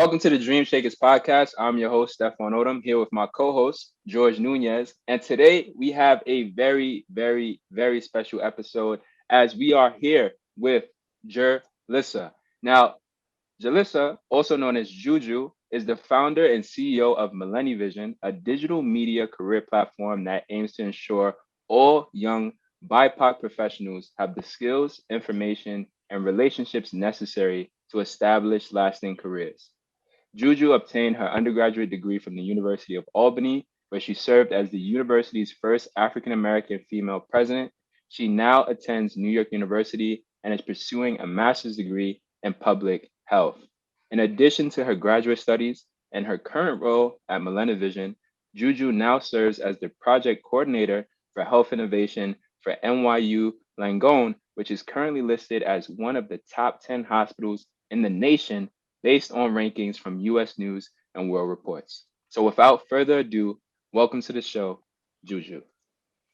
Welcome to the Dream Shakers podcast. I'm your host, Stefan Odom, here with my co host, George Nunez. And today we have a very special episode as we are here with Jerlisa. Now, Jerlisa, also known as Juju, is the founder and CEO of MilleniVision, a digital media career platform that aims to ensure all young BIPOC professionals have the skills, information, and relationships necessary to establish lasting careers. Juju obtained her undergraduate degree from the University of Albany, where she served as the university's first African American female president. She now attends New York University and is pursuing a master's degree in public health. In addition to her graduate studies and her current role at MilleniVision, Juju now serves as the project coordinator for health innovation for NYU Langone, which is currently listed as one of the top 10 hospitals in the nation based on rankings from US News and World Reports. So without further ado, welcome to the show, Juju.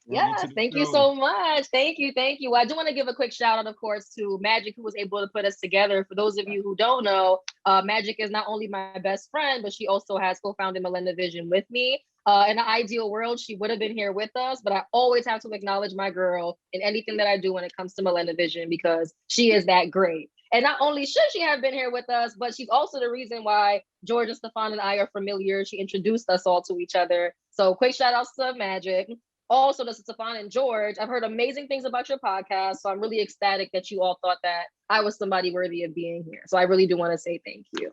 Welcome to Yes, the thank you show. so much. Thank you. Thank you. Well, I do want to give a quick shout out, of course, to Magic, who was able to put us together. For those of you who don't know, Magic is not only my best friend, but she also has co-founded MilleniVision with me. In an ideal world, she would have been here with us, but I always have to acknowledge my girl in anything that I do when it comes to MilleniVision because she is that great. And not only should she have been here with us, but she's also the reason why George and Stefan and I are familiar. She introduced us all to each other. So quick shout outs to Magic. Also to Stefan and George, I've heard amazing things about your podcast. So I'm really ecstatic that you all thought that I was somebody worthy of being here. So I really do want to say thank you.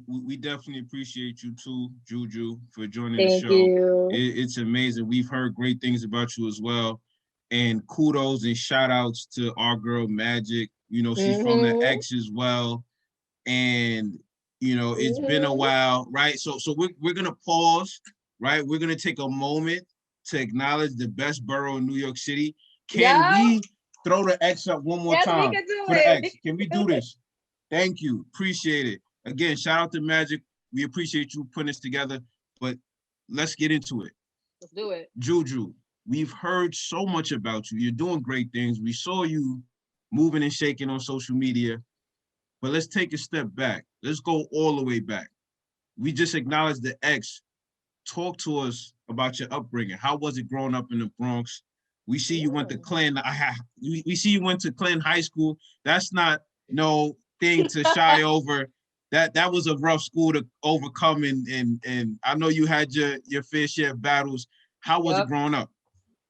We definitely appreciate you too, Juju, for joining the Thank show. you. It's amazing. We've heard great things about you as well. And kudos and shout outs to our girl Magic. You know, she's from the Mm-hmm. X as well. And it's been a Mm-hmm. while, right? So we're gonna pause, right? We're gonna take a moment to acknowledge the best borough in New York City. Can Yeah. we throw the X up one more Yes, we time can do for the it. X? Can we do this? Thank you. Appreciate it. Again, shout out to Magic. We appreciate you putting this together, but let's get into it. Let's do it. Juju, we've heard so much about you. You're doing great things. We saw you moving and shaking on social media, but let's take a step back. Let's go all the way back. We just acknowledged the X. Talk to us about your upbringing. How was it growing up in the Bronx? We see you went to Mm. Clinton. We see you went to Clinton High School. That's not no thing to shy over. That was a rough school to overcome, and I know you had your fair share of battles. How was it Yep. growing up?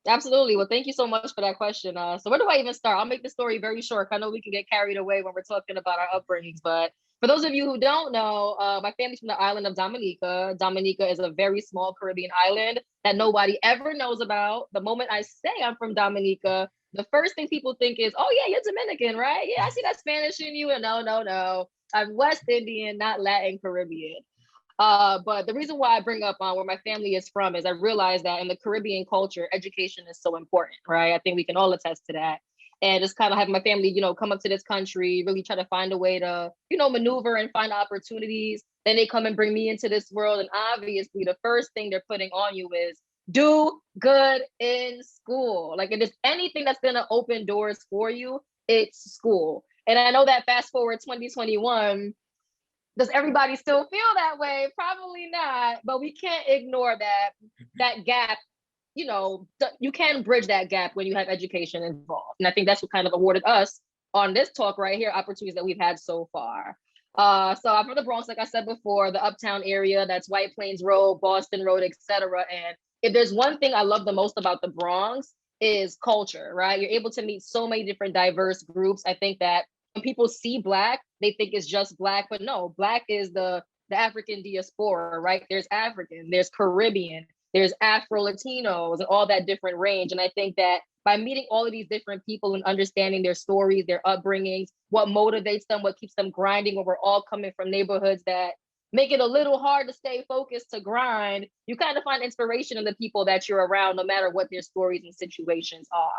Absolutely. Well, thank you so much for that question. So where do I even start? I'll make the story very short. I know we can get carried away when we're talking about our upbringings, but for those of you who don't know, my family's from the island of Dominica. Dominica is a very small Caribbean island that nobody ever knows about. The moment I say I'm from Dominica, the first thing people think is, "Oh yeah, you're Dominican, right? Yeah, I see that Spanish in you." And no, no, no, I'm West Indian, not Latin Caribbean. But the reason why I bring up where my family is from is I realize that in the Caribbean culture, education is so important, right? I think we can all attest to that. And just kind of have my family, come up to this country, really try to find a way to, maneuver and find opportunities. Then they come and bring me into this world. And obviously, the first thing they're putting on you is do good in school. Like, if there's anything that's going to open doors for you, it's school. And I know that fast forward 2021, does everybody still feel that way? Probably not, but we can't ignore that gap. You can bridge that gap when you have education involved. And I think that's what kind of awarded us on this talk right here, opportunities that we've had so far. So I'm from the Bronx, like I said before, the Uptown area, that's White Plains Road, Boston Road, etc. And if there's one thing I love the most about the Bronx is culture, right? You're able to meet so many different diverse groups. I think that when people see Black, they think it's just Black, but no, Black is the African diaspora, right? There's African, there's Caribbean, there's Afro Latinos, and all that different range. And I think that by meeting all of these different people and understanding their stories, their upbringings, what motivates them, what keeps them grinding, when we're all coming from neighborhoods that make it a little hard to stay focused to grind, you kind of find inspiration in the people that you're around, no matter what their stories and situations are.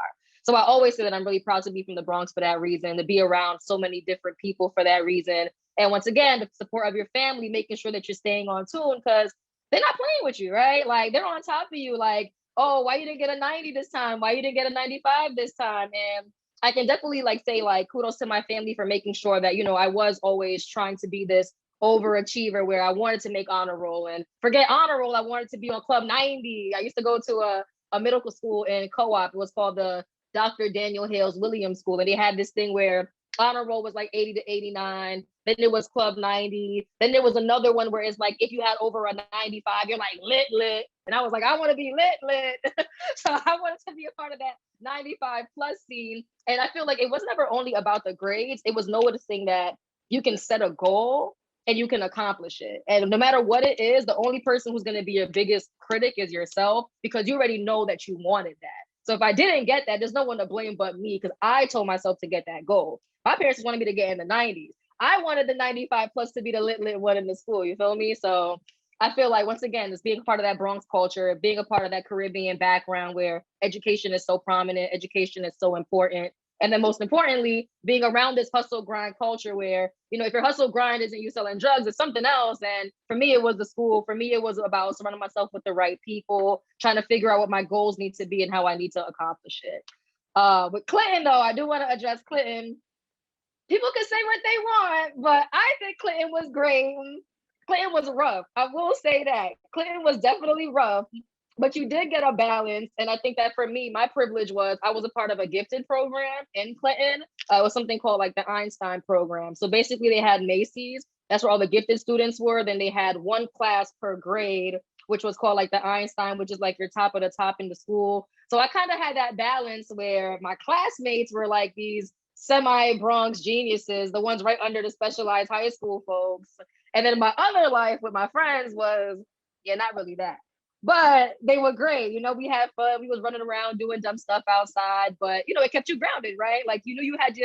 So I always say that I'm really proud to be from the Bronx for that reason, to be around so many different people for that reason. And once again, the support of your family, making sure that you're staying on tune, because they're not playing with you, right? Like, they're on top of you. Like, oh, why you didn't get a 90 this time? Why you didn't get a 95 this time? And I can definitely say kudos to my family for making sure that, I was always trying to be this overachiever where I wanted to make honor roll, and forget honor roll, I wanted to be on Club 90. I used to go to a medical school in Co-op. It was called the Dr. Daniel Hales Williams School. And they had this thing where honor roll was like 80 to 89. Then there was Club 90. Then there was another one where it's like, if you had over a 95, you're like lit. And I was like, I want to be lit. So I wanted to be a part of that 95 plus scene. And I feel like it was never only about the grades. It was noticing that you can set a goal and you can accomplish it. And no matter what it is, the only person who's going to be your biggest critic is yourself, because you already know that you wanted that. So if I didn't get that, there's no one to blame but me, because I told myself to get that goal. My parents wanted me to get in the 90s. I wanted the 95 plus to be the lit one in the school. You feel me? So I feel like, once again, it's being a part of that Bronx culture, being a part of that Caribbean background where education is so prominent, education is so important. And then most importantly, being around this hustle grind culture where, you know, if your hustle grind isn't you selling drugs, it's something else. And for me, it was the school. For me, it was about surrounding myself with the right people, trying to figure out what my goals need to be and how I need to accomplish it. With Clinton, though, I do want to address Clinton. People can say what they want, but I think Clinton was great. Clinton was rough. I will say that. Clinton was definitely rough. But you did get a balance. And I think that for me, my privilege was I was a part of a gifted program in Clinton. It was something called like the Einstein program. So basically they had Macy's. That's where all the gifted students were. Then they had one class per grade, which was called like the Einstein, which is like your top of the top in the school. So I kind of had that balance where my classmates were like these semi-Bronx geniuses, the ones right under the specialized high school folks. And then my other life with my friends was, yeah, not really that. But they were great. You know, we had fun. We was running around doing dumb stuff outside, but you know, it kept you grounded, right? Like, you knew you had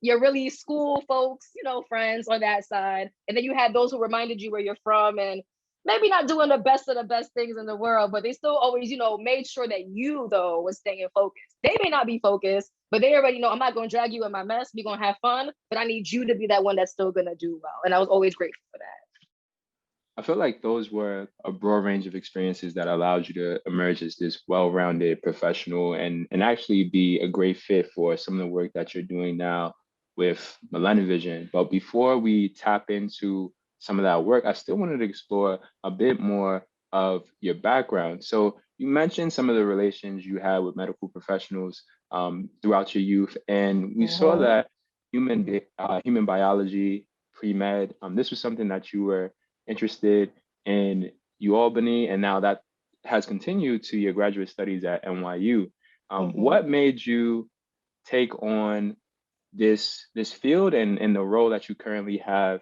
your really school folks, you know, friends on that side. And then you had those who reminded you where you're from, and maybe not doing the best of the best things in the world, but they still always, you know, made sure that you though was staying focused. They may not be focused, but they already know I'm not gonna drag you in my mess. We're gonna have fun, but I need you to be that one that's still gonna do well. And I was always grateful for that. I feel like those were a broad range of experiences that allowed you to emerge as this well-rounded professional and actually be a great fit for some of the work that you're doing now with MilleniVision. But before we tap into some of that work, I still wanted to explore a bit more of your background. So you mentioned some of the relations you had with medical professionals throughout your youth, and we saw that human biology, pre-med, this was something that you were interested in UAlbany, and now that has continued to your graduate studies at NYU. What made you take on this field and the role that you currently have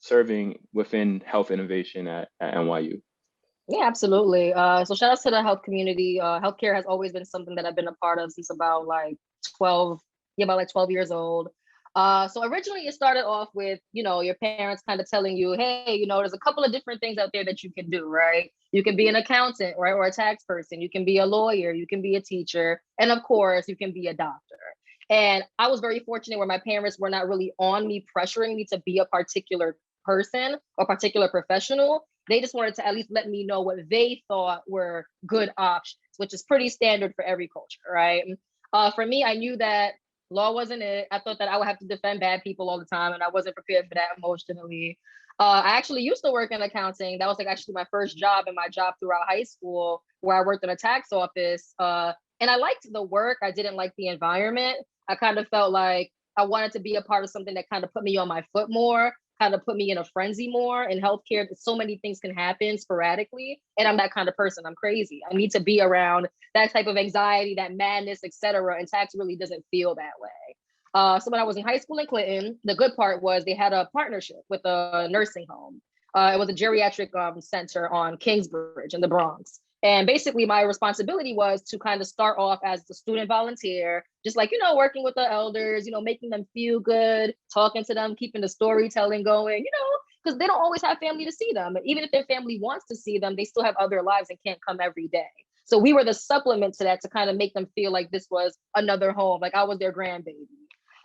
serving within health innovation at NYU? Yeah, absolutely. So shout out to the health community. Healthcare has always been something that I've been a part of since about like 12 years old. So originally it started off with, you know, your parents kind of telling you, hey, you know, there's a couple of different things out there that you can do, right? You can be an accountant, right? Or a tax person. You can be a lawyer. You can be a teacher. And of course, you can be a doctor. And I was very fortunate where my parents were not really on me, pressuring me to be a particular person or particular professional. They just wanted to at least let me know what they thought were good options, which is pretty standard for every culture, right? For me, I knew that law wasn't it. I thought that I would have to defend bad people all the time, and I wasn't prepared for that emotionally. I actually used to work in accounting. That was like actually my first job and my job throughout high school, where I worked in a tax office. And I liked the work. I didn't like the environment. I kind of felt like I wanted to be a part of something that kind of put me on my foot more, kind of put me in a frenzy more. In healthcare, so many things can happen sporadically, and I'm that kind of person. I'm crazy. I need to be around that type of anxiety, that madness, etc. And tax really doesn't feel that way. So when I was in high school in Clinton, the good part was they had a partnership with a nursing home. It was a geriatric center on Kingsbridge in the Bronx. And basically my responsibility was to kind of start off as the student volunteer, just like, you know, working with the elders, you know, making them feel good, talking to them, keeping the storytelling going, you know, because they don't always have family to see them. And even if their family wants to see them, they still have other lives and can't come every day. So we were the supplement to that to kind of make them feel like this was another home, like I was their grandbaby.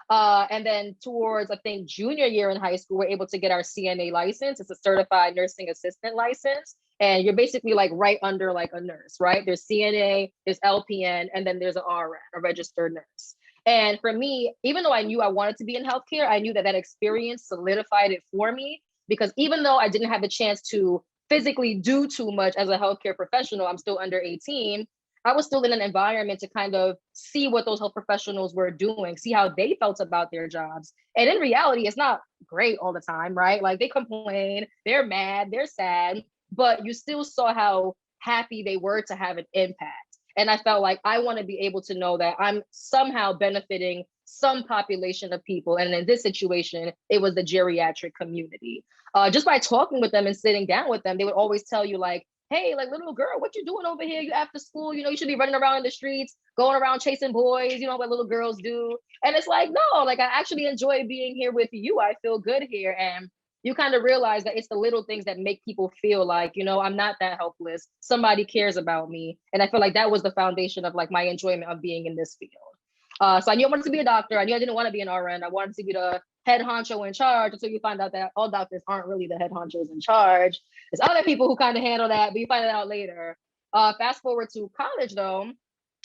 And then towards, I think, junior year in high school, we're able to get our CNA license. It's a certified nursing assistant license. And you're basically like right under like a nurse, right? There's CNA, there's LPN, and then there's an RN, a registered nurse. And for me, even though I knew I wanted to be in healthcare, I knew that that experience solidified it for me, because even though I didn't have the chance to physically do too much as a healthcare professional, I'm still under 18. I was still in an environment to kind of see what those health professionals were doing, see how they felt about their jobs. And in reality, it's not great all the time, right? Like they complain, they're mad, they're sad, but you still saw how happy they were to have an impact. And I felt like I want to be able to know that I'm somehow benefiting some population of people. And in this situation, it was the geriatric community. Just by talking with them and sitting down with them, they would always tell you like, hey, like little girl, what you doing over here? You after school, you know, you should be running around in the streets, going around chasing boys, you know, what little girls do. And it's like, no, like I actually enjoy being here with you. I feel good here. And you kind of realize that it's the little things that make people feel like, you know, I'm not that helpless. Somebody cares about me. And I feel like that was the foundation of like my enjoyment of being in this field. So I knew I wanted to be a doctor. I knew I didn't want to be an RN. I wanted to be the head honcho in charge until you find out that all doctors aren't really the head honchos in charge. There's other people who kind of handle that, but you find it out later. Fast forward to college though,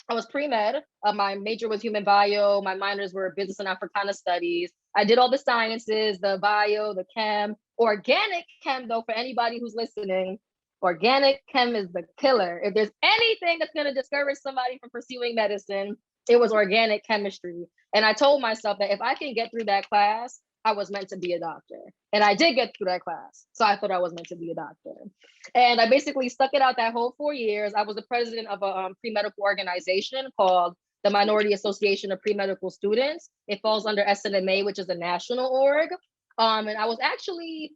I was pre-med. My major was human bio. My minors were business and Africana studies. I did all the sciences, the bio, the chem, organic chem though, for anybody who's listening, organic chem is the killer. If there's anything that's going to discourage somebody from pursuing medicine, it was organic chemistry. And I told myself that if I can get through that class, I was meant to be a doctor. And I did get through that class. So I thought I was meant to be a doctor. And I basically stuck it out that whole 4 years. I was the president of a pre-medical organization called the Minority Association of Pre-Medical Students. It falls under SNMA, which is a national org. And I was actually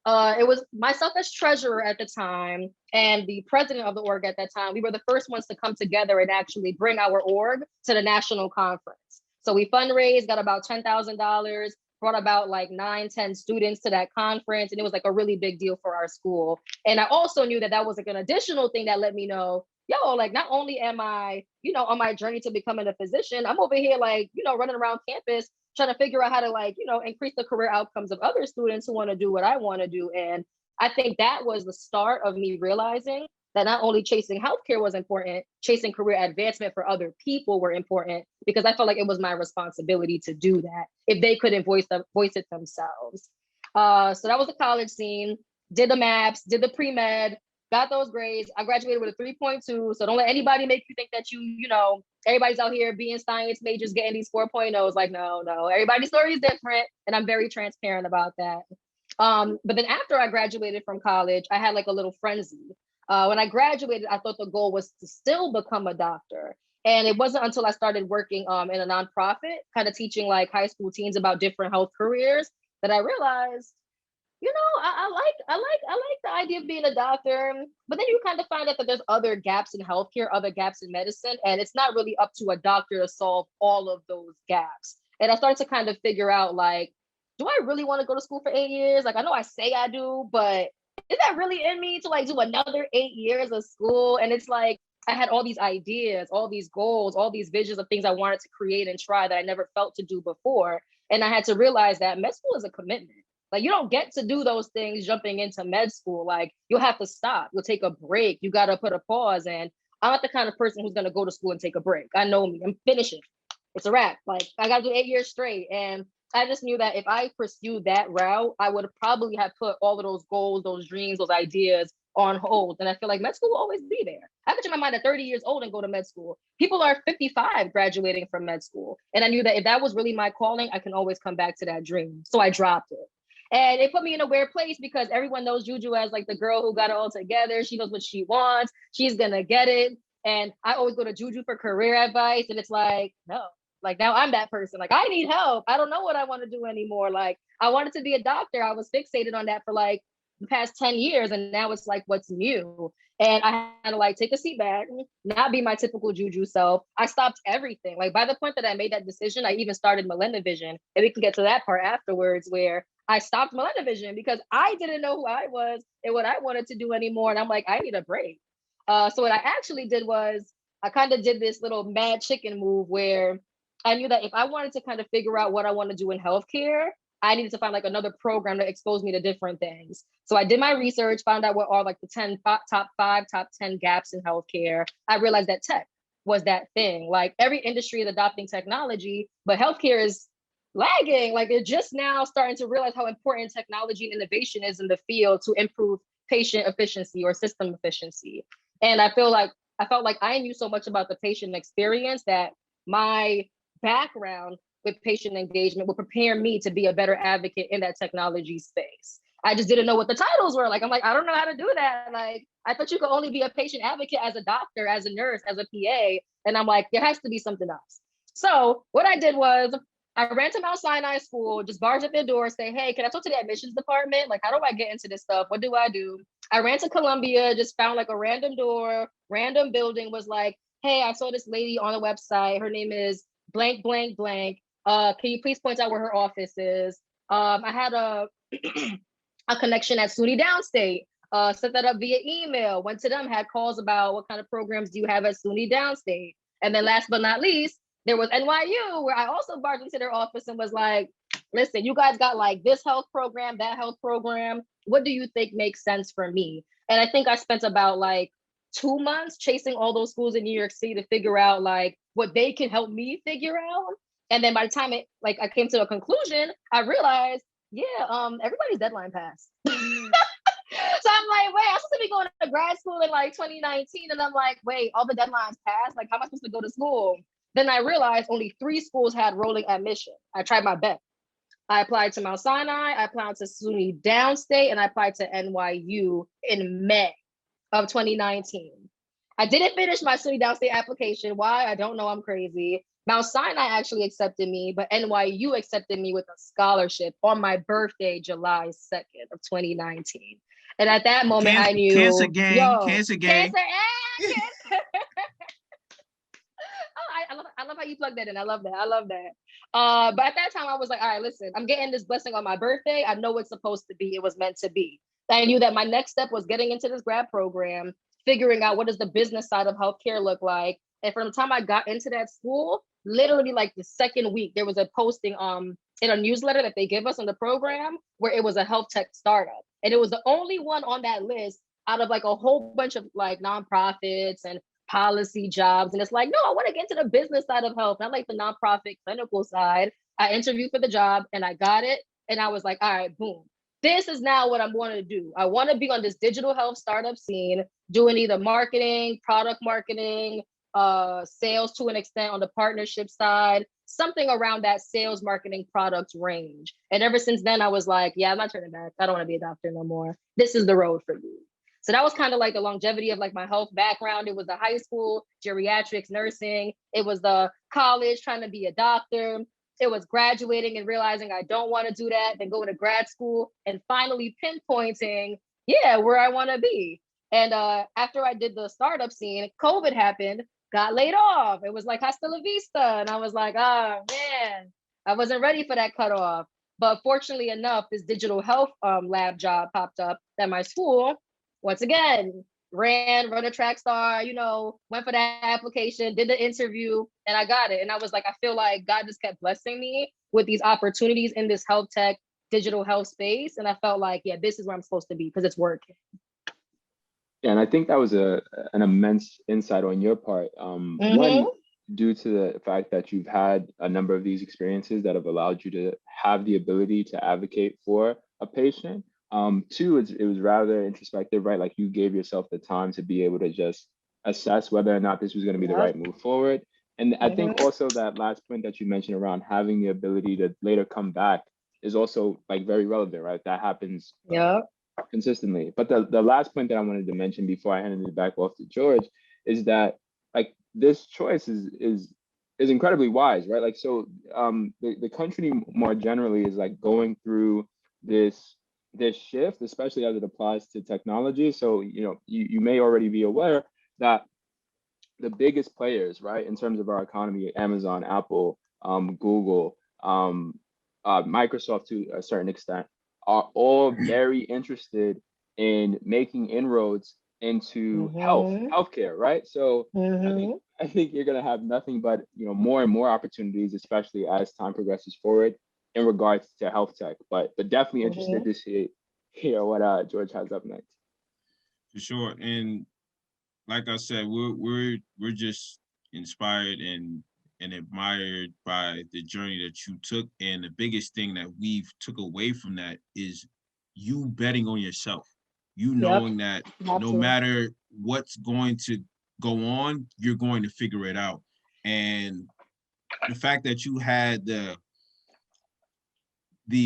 it was myself as treasurer at the time and the president of the org at that time. We were the first ones to come together and actually bring our org to the national conference. So we fundraised, got about $10,000, brought about like 9, 10 students to that conference. And it was like a really big deal for our school. And I also knew that that was like an additional thing that let me know, yo, like not only am I, you know, on my journey to becoming a physician, I'm over here like, you know, running around campus trying to figure out how to like, you know, increase the career outcomes of other students who want to do what I want to do. And I think that was the start of me realizing that not only chasing healthcare was important, chasing career advancement for other people were important, because I felt like it was my responsibility to do that if they couldn't voice it themselves. So that was the college scene, did the maps, did the pre-med, got those grades. I graduated with a 3.2. So don't let anybody make you think that you know, everybody's out here being science majors, getting these 4.0s. Like, no, everybody's story is different. And I'm very transparent about that. But then after I graduated from college, I had like a little frenzy. When I graduated, I thought the goal was to still become a doctor. And it wasn't until I started working in a nonprofit, kind of teaching like high school teens about different health careers, that I realized, you know, I like the idea of being a doctor, but then you kind of find out that there's other gaps in healthcare, other gaps in medicine, and it's not really up to a doctor to solve all of those gaps. And I started to kind of figure out like, do I really want to go to school for 8 years? Like, I know I say I do, but is that really in me to like do another 8 years of school? And it's like, I had all these ideas, all these goals, all these visions of things I wanted to create and try that I never felt to do before. And I had to realize that med school is a commitment. Like you don't get to do those things jumping into med school. Like you'll have to stop, you'll take a break. You got to put a pause. And I'm not the kind of person who's going to go to school and take a break. I know me, I'm finishing. It's a wrap. Like I got to do 8 years straight. And I just knew that if I pursued that route, I would probably have put all of those goals, those dreams, those ideas on hold. And I feel like med school will always be there. I could change my mind at 30 years old and go to med school. People are 55 graduating from med school. And I knew that if that was really my calling, I can always come back to that dream. So I dropped it. And it put me in a weird place because everyone knows Juju as like the girl who got it all together. She knows what she wants. She's going to get it. And I always go to Juju for career advice. And it's like, no, like now I'm that person. Like I need help. I don't know what I want to do anymore. Like I wanted to be a doctor. I was fixated on that for like the past 10 years. And now it's like, what's new? And I had to like take a seat back, not be my typical Juju self. I stopped everything. Like by the point that I made that decision, I even started MilleniVision. And we can get to that part afterwards where I stopped MilleniVision because I didn't know who I was and what I wanted to do anymore. And I'm like, I need a break. So what I actually did was I kind of did this little mad chicken move where I knew that if I wanted to kind of figure out what I want to do in healthcare, I needed to find like another program that exposed me to different things. So I did my research, found out what are like the top 10 gaps in healthcare. I realized that tech was that thing. Like every industry is adopting technology, but healthcare is lagging. Like they're just now starting to realize how important technology and innovation is in the field to improve patient efficiency or system efficiency. And I felt like I knew so much about the patient experience that my background with patient engagement would prepare me to be a better advocate in that technology space. I just didn't know what the titles were. Like, I'm like, I don't know how to do that. Like, I thought you could only be a patient advocate as a doctor, as a nurse, as a PA. And I'm like, there has to be something else. So what I did was I ran to Mount Sinai School, just barged at their door, say, hey, can I talk to the admissions department? Like, how do I get into this stuff? What do I do? I ran to Columbia, just found like a random door, random building, was like, hey, I saw this lady on the website. Her name is blank, blank, blank. Can you please point out where her office is? I had a a connection at SUNY Downstate. Set that up via email, went to them, had calls about what kind of programs do you have at SUNY Downstate. And then last but not least, there was NYU, where I also barged into their office and was like, listen, you guys got like this health program, that health program. What do you think makes sense for me? And I think I spent about like 2 months chasing all those schools in New York City to figure out like what they can help me figure out. And then by the time I came to a conclusion, I realized, everybody's deadline passed. So I'm like, wait, I'm supposed to be going to grad school in like 2019. And I'm like, wait, all the deadlines passed. Like, how am I supposed to go to school? Then I realized only 3 schools had rolling admission. I tried my best. I applied to Mount Sinai, I applied to SUNY Downstate, and I applied to NYU in May of 2019. I didn't finish my SUNY Downstate application. Why? I don't know. I'm crazy. Mount Sinai actually accepted me, but NYU accepted me with a scholarship on my birthday, July 2nd of 2019. And at that moment, I knew, cancer gang. Cancer. I love how you plug that in. I love that. But at that time, I was like, all right, listen, I'm getting this blessing on my birthday. I know it's supposed to be. It was meant to be. I knew that my next step was getting into this grad program, figuring out what does the business side of healthcare look like. And from the time I got into that school, literally like the second week, there was a posting in a newsletter that they give us on the program where it was a health tech startup. And it was the only one on that list out of like a whole bunch of like nonprofits and policy jobs. And it's like, no, I want to get into the business side of health, not like the nonprofit clinical side. I interviewed for the job and I got it. And I was like, all right, boom. This is now what I'm going to do. I want to be on this digital health startup scene, doing either marketing, product marketing, sales to an extent on the partnership side, something around that sales, marketing, product range. And ever since then, I was like, yeah, I'm not turning back. I don't want to be a doctor no more. This is the road for me. So that was kind of like the longevity of like my health background. It was the high school, geriatrics, nursing. It was the college, trying to be a doctor. It was graduating and realizing I don't want to do that, then going to grad school and finally pinpointing, where I want to be. And after I did the startup scene, COVID happened, got laid off. It was like, hasta la vista. And I was like, oh man, I wasn't ready for that cutoff. But fortunately enough, this digital health lab job popped up at my school. Once again, run a track star, went for that application, did the interview, and I got it. And I was like, I feel like God just kept blessing me with these opportunities in this health tech, digital health space. And I felt like, this is where I'm supposed to be because it's working. Yeah, and I think that was an immense insight on your part. One, due to the fact that you've had a number of these experiences that have allowed you to have the ability to advocate for a patient. Two, it was rather introspective, right? Like you gave yourself the time to be able to just assess whether or not this was going to be the right move forward. And I think also that last point that you mentioned around having the ability to later come back is also like very relevant, right? That happens consistently. But the last point that I wanted to mention before I handed it back off to George is that like this choice is incredibly wise, right? Like, so the country more generally is like going through this shift, especially as it applies to technology. So, you may already be aware that the biggest players, right, in terms of our economy, Amazon, Apple, Google, Microsoft to a certain extent, are all very interested in making inroads into healthcare, right? So I think you're gonna have nothing but more and more opportunities, especially as time progresses forward in regards to health tech. But definitely interested to hear what George has up next. For sure, and like I said, we're just inspired and and admired by the journey that you took. And the biggest thing that we've took away from that is you betting on yourself. You knowing that no matter what's going to go on, you're going to figure it out. And the fact that you had the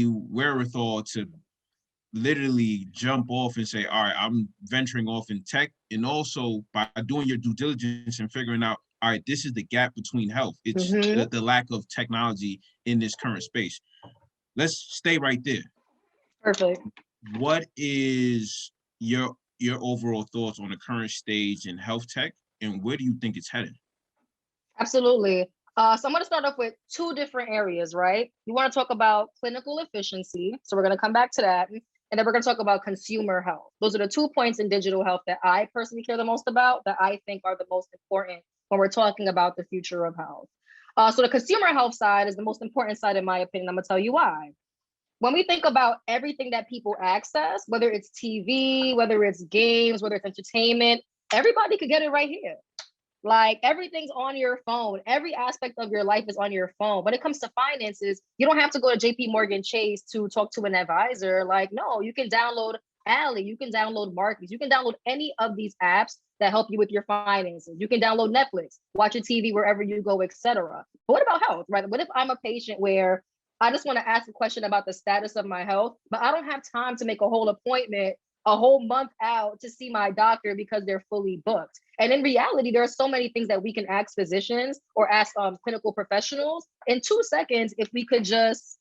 wherewithal to literally jump off and say, all right, I'm venturing off in tech. And also by doing your due diligence and figuring out, all right, this is the gap between health. It's the lack of technology in this current space. Let's stay right there. Perfect. What is your overall thoughts on the current stage in health tech, and where do you think it's headed? Absolutely. So I'm going to start off with two different areas, right? You want to talk about clinical efficiency. So we're going to come back to that. And then we're going to talk about consumer health. Those are the 2 points in digital health that I personally care the most about, that I think are the most important when we're talking about the future of health. So the consumer health side is the most important side, in my opinion. I'm going to tell you why. When we think about everything that people access, whether it's TV, whether it's games, whether it's entertainment, everybody could get it right here. Like everything's on your phone. Every aspect of your life is on your phone. When it comes to finances, you don't have to go to JP Morgan Chase to talk to an advisor. Like, no, you can download Ally, you can download Marcus, you can download any of these apps that help you with your finances. You can download Netflix, watch your TV wherever you go, etc. But what about health, right? What if I'm a patient where I just want to ask a question about the status of my health, but I don't have time to make a whole appointment a whole month out to see my doctor because they're fully booked. And in reality, there are so many things that we can ask physicians or ask clinical professionals in 2 seconds if we could just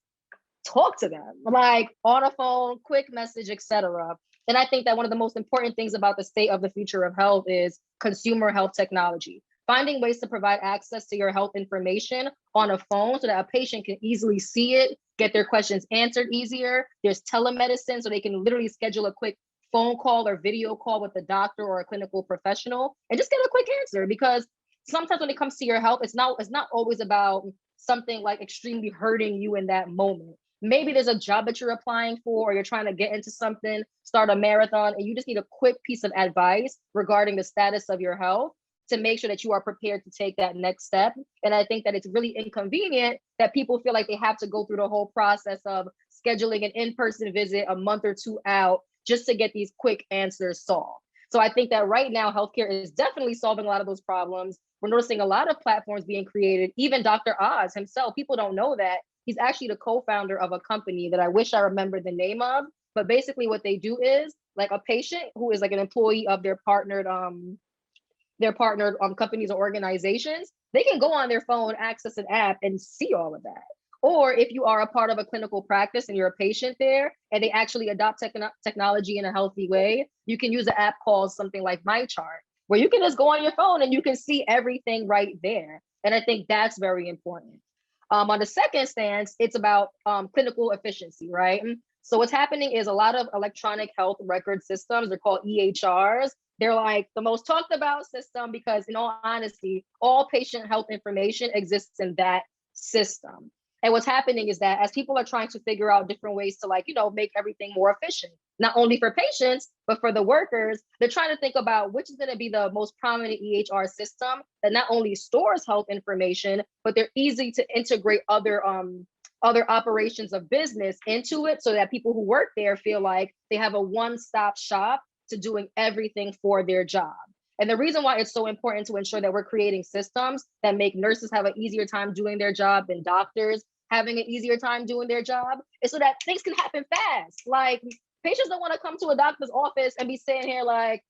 talk to them, like on a phone, quick message, etc. And I think that one of the most important things about the state of the future of health is consumer health technology. Finding ways to provide access to your health information on a phone so that a patient can easily see it, get their questions answered easier. There's telemedicine, so they can literally schedule a quick phone call or video call with the doctor or a clinical professional and just get a quick answer. Because sometimes when it comes to your health, it's not always about something like extremely hurting you in that moment. Maybe there's a job that you're applying for, or you're trying to get into something, start a marathon, and you just need a quick piece of advice regarding the status of your health to make sure that you are prepared to take that next step. And I think that it's really inconvenient that people feel like they have to go through the whole process of scheduling an in-person visit a month or 2 out just to get these quick answers solved. So I think that right now, healthcare is definitely solving a lot of those problems. We're noticing a lot of platforms being created. Even Dr. Oz himself, people don't know that he's actually the co-founder of a company that I wish I remembered the name of. But basically what they do is, like, a patient who is like an employee of their partnered companies or organizations, they can go on their phone, access an app, and see all of that. Or if you are a part of a clinical practice and you're a patient there and they actually adopt technology in a healthy way, you can use an app called something like MyChart, where you can just go on your phone and you can see everything right there. And I think that's very important. On the second stance, it's about clinical efficiency, right? So what's happening is a lot of electronic health record systems, they're called EHRs. They're like the most talked about system because, in all honesty, all patient health information exists in that system. And what's happening is that as people are trying to figure out different ways to, like, make everything more efficient, not only for patients, but for the workers, they're trying to think about which is going to be the most prominent EHR system that not only stores health information, but they're easy to integrate other operations of business into it so that people who work there feel like they have a one-stop shop to doing everything for their job. And the reason why it's so important to ensure that we're creating systems that make nurses have an easier time doing their job and doctors having an easier time doing their job is so that things can happen fast. Like, patients don't want to come to a doctor's office and be sitting here like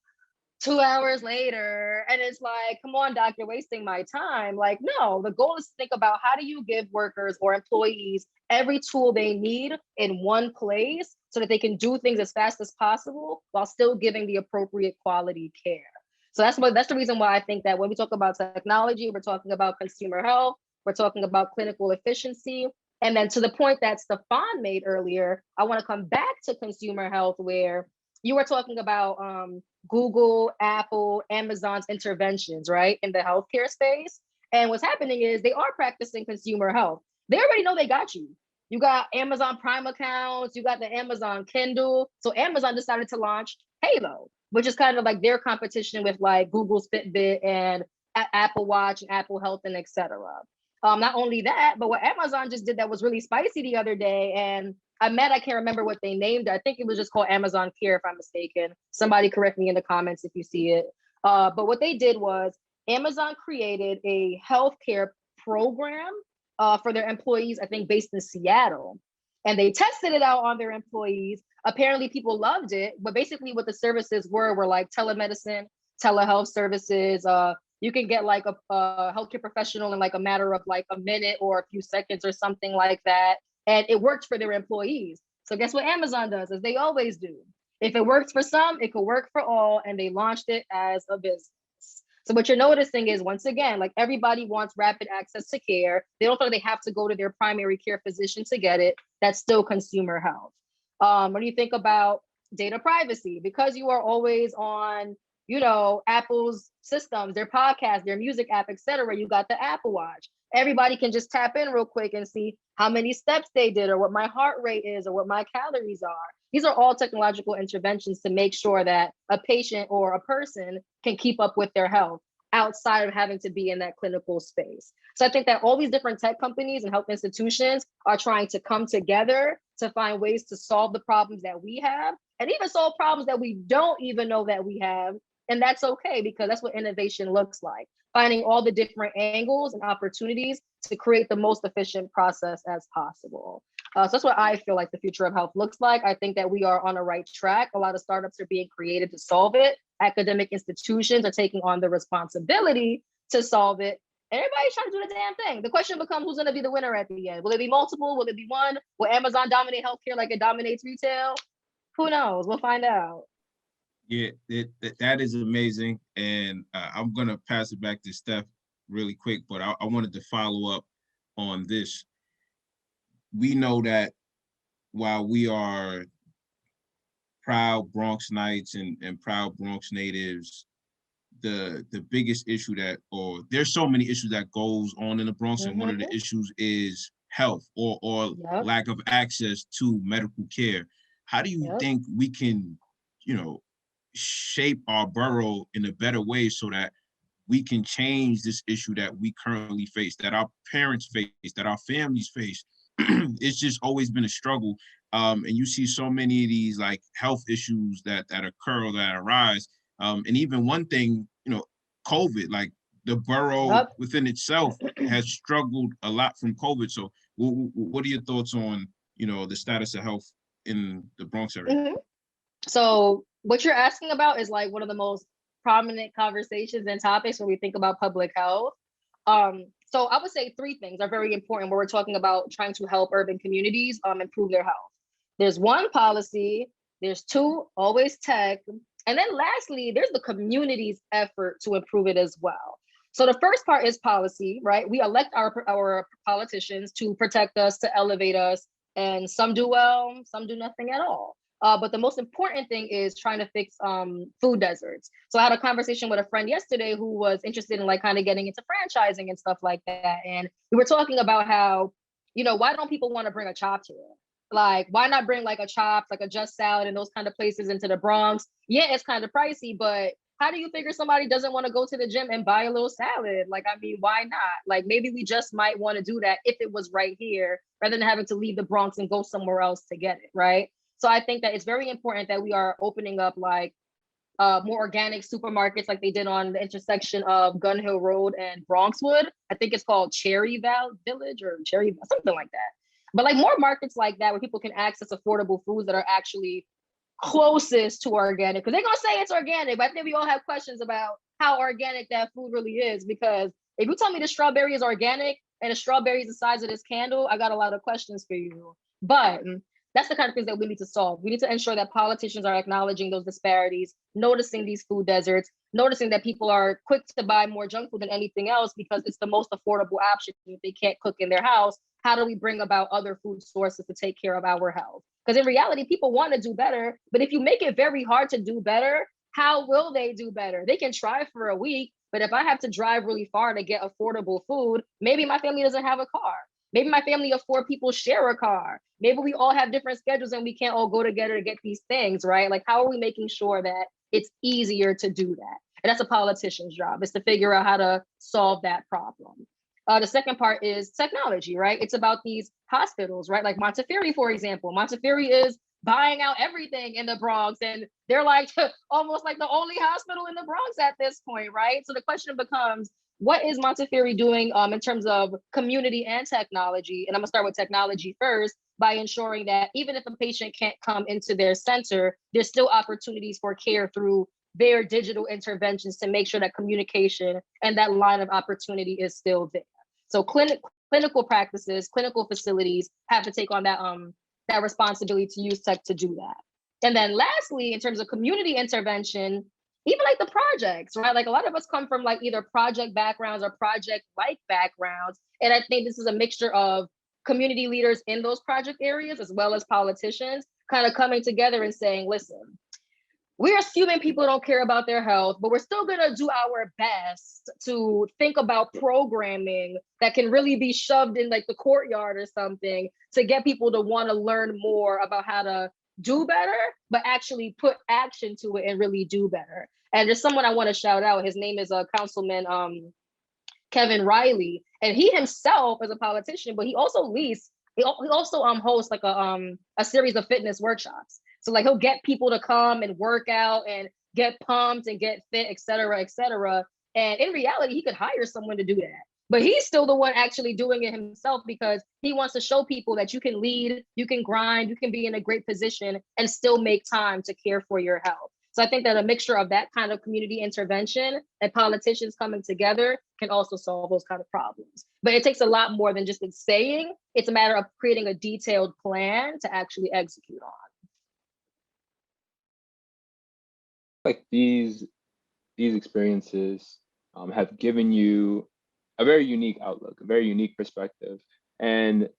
2 hours later. And it's like, come on, doc, you're wasting my time. Like, no, the goal is to think about how do you give workers or employees every tool they need in one place so that they can do things as fast as possible while still giving the appropriate quality care. So that's the reason why I think that when we talk about technology, we're talking about consumer health, we're talking about clinical efficiency. And then to the point that Stefan made earlier, I want to come back to consumer health, where you were talking about Google, Apple, Amazon's interventions, right, in the healthcare space. And what's happening is they are practicing consumer health. They already know they got you. You got Amazon Prime accounts, you got the Amazon Kindle. So Amazon decided to launch Halo, which is kind of like their competition with like Google's Fitbit and Apple Watch and Apple Health and etc. Not only that, but what Amazon just did that was really spicy the other day, and I can't remember what they named it. I think it was just called Amazon Care, if I'm mistaken. Somebody correct me in the comments if you see it. But what they did was Amazon created a healthcare program for their employees, I think based in Seattle. And they tested it out on their employees. Apparently people loved it, but basically what the services were like telemedicine, telehealth services. You can get like a healthcare professional in like a matter of like a minute or a few seconds or something like that. And it worked for their employees. So guess what Amazon does, as they always do. If it works for some, it could work for all. And they launched it as a business. So what you're noticing is, once again, like everybody wants rapid access to care. They don't feel like they have to go to their primary care physician to get it. That's still consumer health. When you think about data privacy, because you are always on, Apple's systems, their podcast, their music app, etc. You got the Apple Watch. Everybody can just tap in real quick and see how many steps they did, or what my heart rate is, or what my calories are. These are all technological interventions to make sure that a patient or a person can keep up with their health outside of having to be in that clinical space. So I think that all these different tech companies and health institutions are trying to come together to find ways to solve the problems that we have, and even solve problems that we don't even know that we have. And that's okay, because that's what innovation looks like. Finding all the different angles and opportunities to create the most efficient process as possible. So that's what I feel like the future of health looks like. I think that we are on the right track. A lot of startups are being created to solve it. Academic institutions are taking on the responsibility to solve it. And everybody's trying to do the damn thing. The question becomes, who's going to be the winner at the end? Will it be multiple? Will it be one? Will Amazon dominate healthcare like it dominates retail? Who knows? We'll find out. Yeah, that is amazing. And I'm going to pass it back to Steph really quick, but I wanted to follow up on this. We know that while we are proud Bronx Knights and proud Bronx natives, the biggest issue or there's so many issues that goes on in the Bronx, and one of the issues is health or lack of access to medical care. How do you think we can, shape our borough in a better way so that we can change this issue that we currently face, that our parents face, that our families face? It's just always been a struggle. And you see so many of these like health issues that occur or that arise. And even one thing, COVID, like the borough within itself has struggled a lot from COVID. So what are your thoughts on, the status of health in the Bronx area? So what you're asking about is like one of the most prominent conversations and topics when we think about public health. So I would say three things are very important when we're talking about trying to help urban communities improve their health. There's one, policy. There's two, always tech. And then lastly, there's the community's effort to improve it as well. So the first part is policy, right? We elect our politicians to protect us, to elevate us, and some do well, some do nothing at all. But the most important thing is trying to fix food deserts. So I had a conversation with a friend yesterday who was interested in like kind of getting into franchising and stuff like that. And we were talking about how, why don't people want to bring a Chopped here? Like, why not bring like a Chopped, like a Just Salad and those kind of places into the Bronx? Yeah, it's kind of pricey, but how do you figure somebody doesn't want to go to the gym and buy a little salad? Like, I mean, why not? Like, maybe we just might want to do that if it was right here, rather than having to leave the Bronx and go somewhere else to get it, right? So I think that it's very important that we are opening up like more organic supermarkets like they did on the intersection of Gun Hill Road and Bronxwood. I think it's called Cherry Village or Cherry, something like that. But like more markets like that where people can access affordable foods that are actually closest to organic. Because they're going to say it's organic, but I think we all have questions about how organic that food really is. Because if you tell me the strawberry is organic and the strawberry is the size of this candle, I got a lot of questions for you. But that's the kind of things that we need to solve. We need to ensure that politicians are acknowledging those disparities, noticing these food deserts, noticing that people are quick to buy more junk food than anything else because it's the most affordable option if they can't cook in their house. How do we bring about other food sources to take care of our health? Because in reality, people want to do better, but if you make it very hard to do better, how will they do better? They can try for a week, but if I have to drive really far to get affordable food, maybe my family doesn't have a car. Maybe my family of 4 people share a car. Maybe we all have different schedules and we can't all go together to get these things, right? Like, how are we making sure that it's easier to do that? And that's a politician's job, is to figure out how to solve that problem. The second part is technology, right? It's about these hospitals, right? Like Montefiore, for example. Montefiore is buying out everything in the Bronx, and they're like almost like the only hospital in the Bronx at this point, right? So the question becomes, what is Montefiore doing in terms of community and technology? And I'm gonna start with technology first, by ensuring that even if a patient can't come into their center, there's still opportunities for care through their digital interventions to make sure that communication and that line of opportunity is still there. So clinical practices, clinical facilities have to take on that responsibility to use tech to do that. And then lastly, in terms of community intervention, even like the projects, right? Like a lot of us come from like either project backgrounds or project-like backgrounds. And I think this is a mixture of community leaders in those project areas, as well as politicians, kind of coming together and saying, listen, we're assuming people don't care about their health, but we're still gonna do our best to think about programming that can really be shoved in like the courtyard or something to get people to wanna learn more about how to do better, but actually put action to it and really do better. And there's someone I wanna shout out. His name is Councilman Kevin Riley, and he himself is a politician, but he also hosts like a series of fitness workshops. So like he'll get people to come and work out and get pumped and get fit, et cetera, et cetera. And in reality, he could hire someone to do that. But he's still the one actually doing it himself because he wants to show people that you can lead, you can grind, you can be in a great position and still make time to care for your health. So I think that a mixture of that kind of community intervention and politicians coming together can also solve those kind of problems. But it takes a lot more than just saying. It's a matter of creating a detailed plan to actually execute on. Like these experiences have given you a very unique outlook, a very unique perspective, and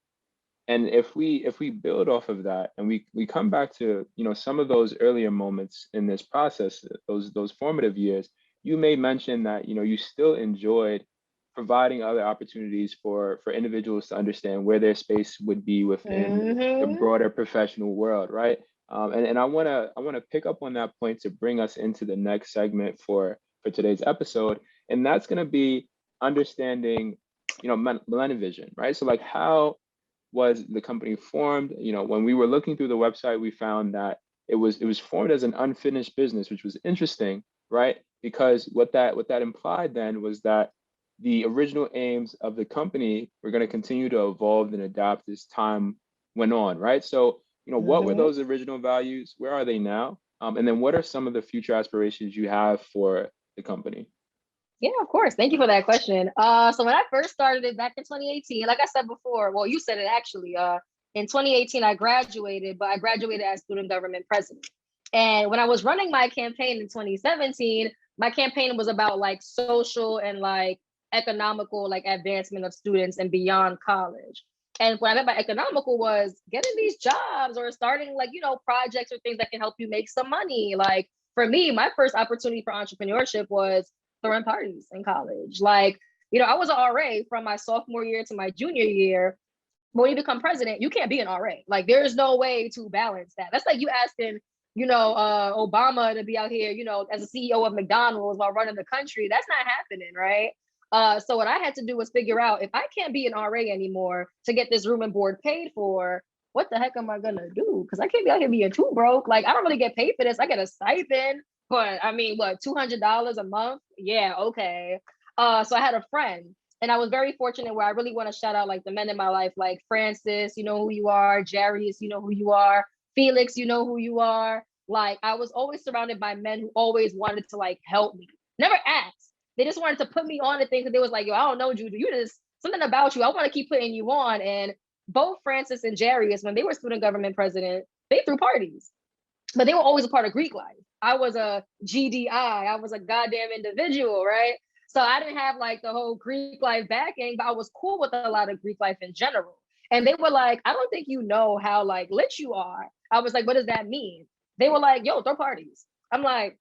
if we build off of that and we come back to some of those earlier moments in this process, those formative years, you may mention that you still enjoyed providing other opportunities for individuals to understand where their space would be within the broader professional world, right? And I want to pick up on that point to bring us into the next segment for today's episode, and that's going to be understanding MilleniVision, right? So like, how was the company formed? When we were looking through the website, we found that it was formed as an unfinished business, which was interesting, right? Because what that implied then was that the original aims of the company were going to continue to evolve and adapt as time went on, right? So what were those original values? Where are they now? And then what are some of the future aspirations you have for the company? Yeah, of course. Thank you for that question. So when I first started it back in 2018, like I said before, well, you said it actually, in 2018, I graduated, but I graduated as student government president. And when I was running my campaign in 2017, my campaign was about like social and like economical, like advancement of students and beyond college. And what I meant by economical was getting these jobs or starting like, projects or things that can help you make some money. Like for me, my first opportunity for entrepreneurship was throwing parties in college. Like, I was an RA from my sophomore year to my junior year. But when you become president, you can't be an RA. Like, there's no way to balance that. That's like you asking, Obama to be out here, as a CEO of McDonald's while running the country. That's not happening, right? So what I had to do was figure out, if I can't be an RA anymore to get this room and board paid for, what the heck am I gonna do? Because I can't be out here being too broke. Like, I don't really get paid for this. I get a stipend, but I mean, what, $200 a month? Yeah, okay. So I had a friend, and I was very fortunate where I really want to shout out like the men in my life, like Francis, you know who you are, Jarius, you know who you are, Felix, you know who you are. Like, I was always surrounded by men who always wanted to like help me. Never asked. They just wanted to put me on to things, and they was like, yo, I don't know, Juju, you just, something about you, I want to keep putting you on. And both Francis and Jarius, when they were student government president, they threw parties, but they were always a part of Greek life. I was a GDI, I was a goddamn individual, right? So I didn't have like the whole Greek life backing, but I was cool with a lot of Greek life in general. And they were like, I don't think you know how like lit you are. I was like, what does that mean? They were like, yo, throw parties. I'm like,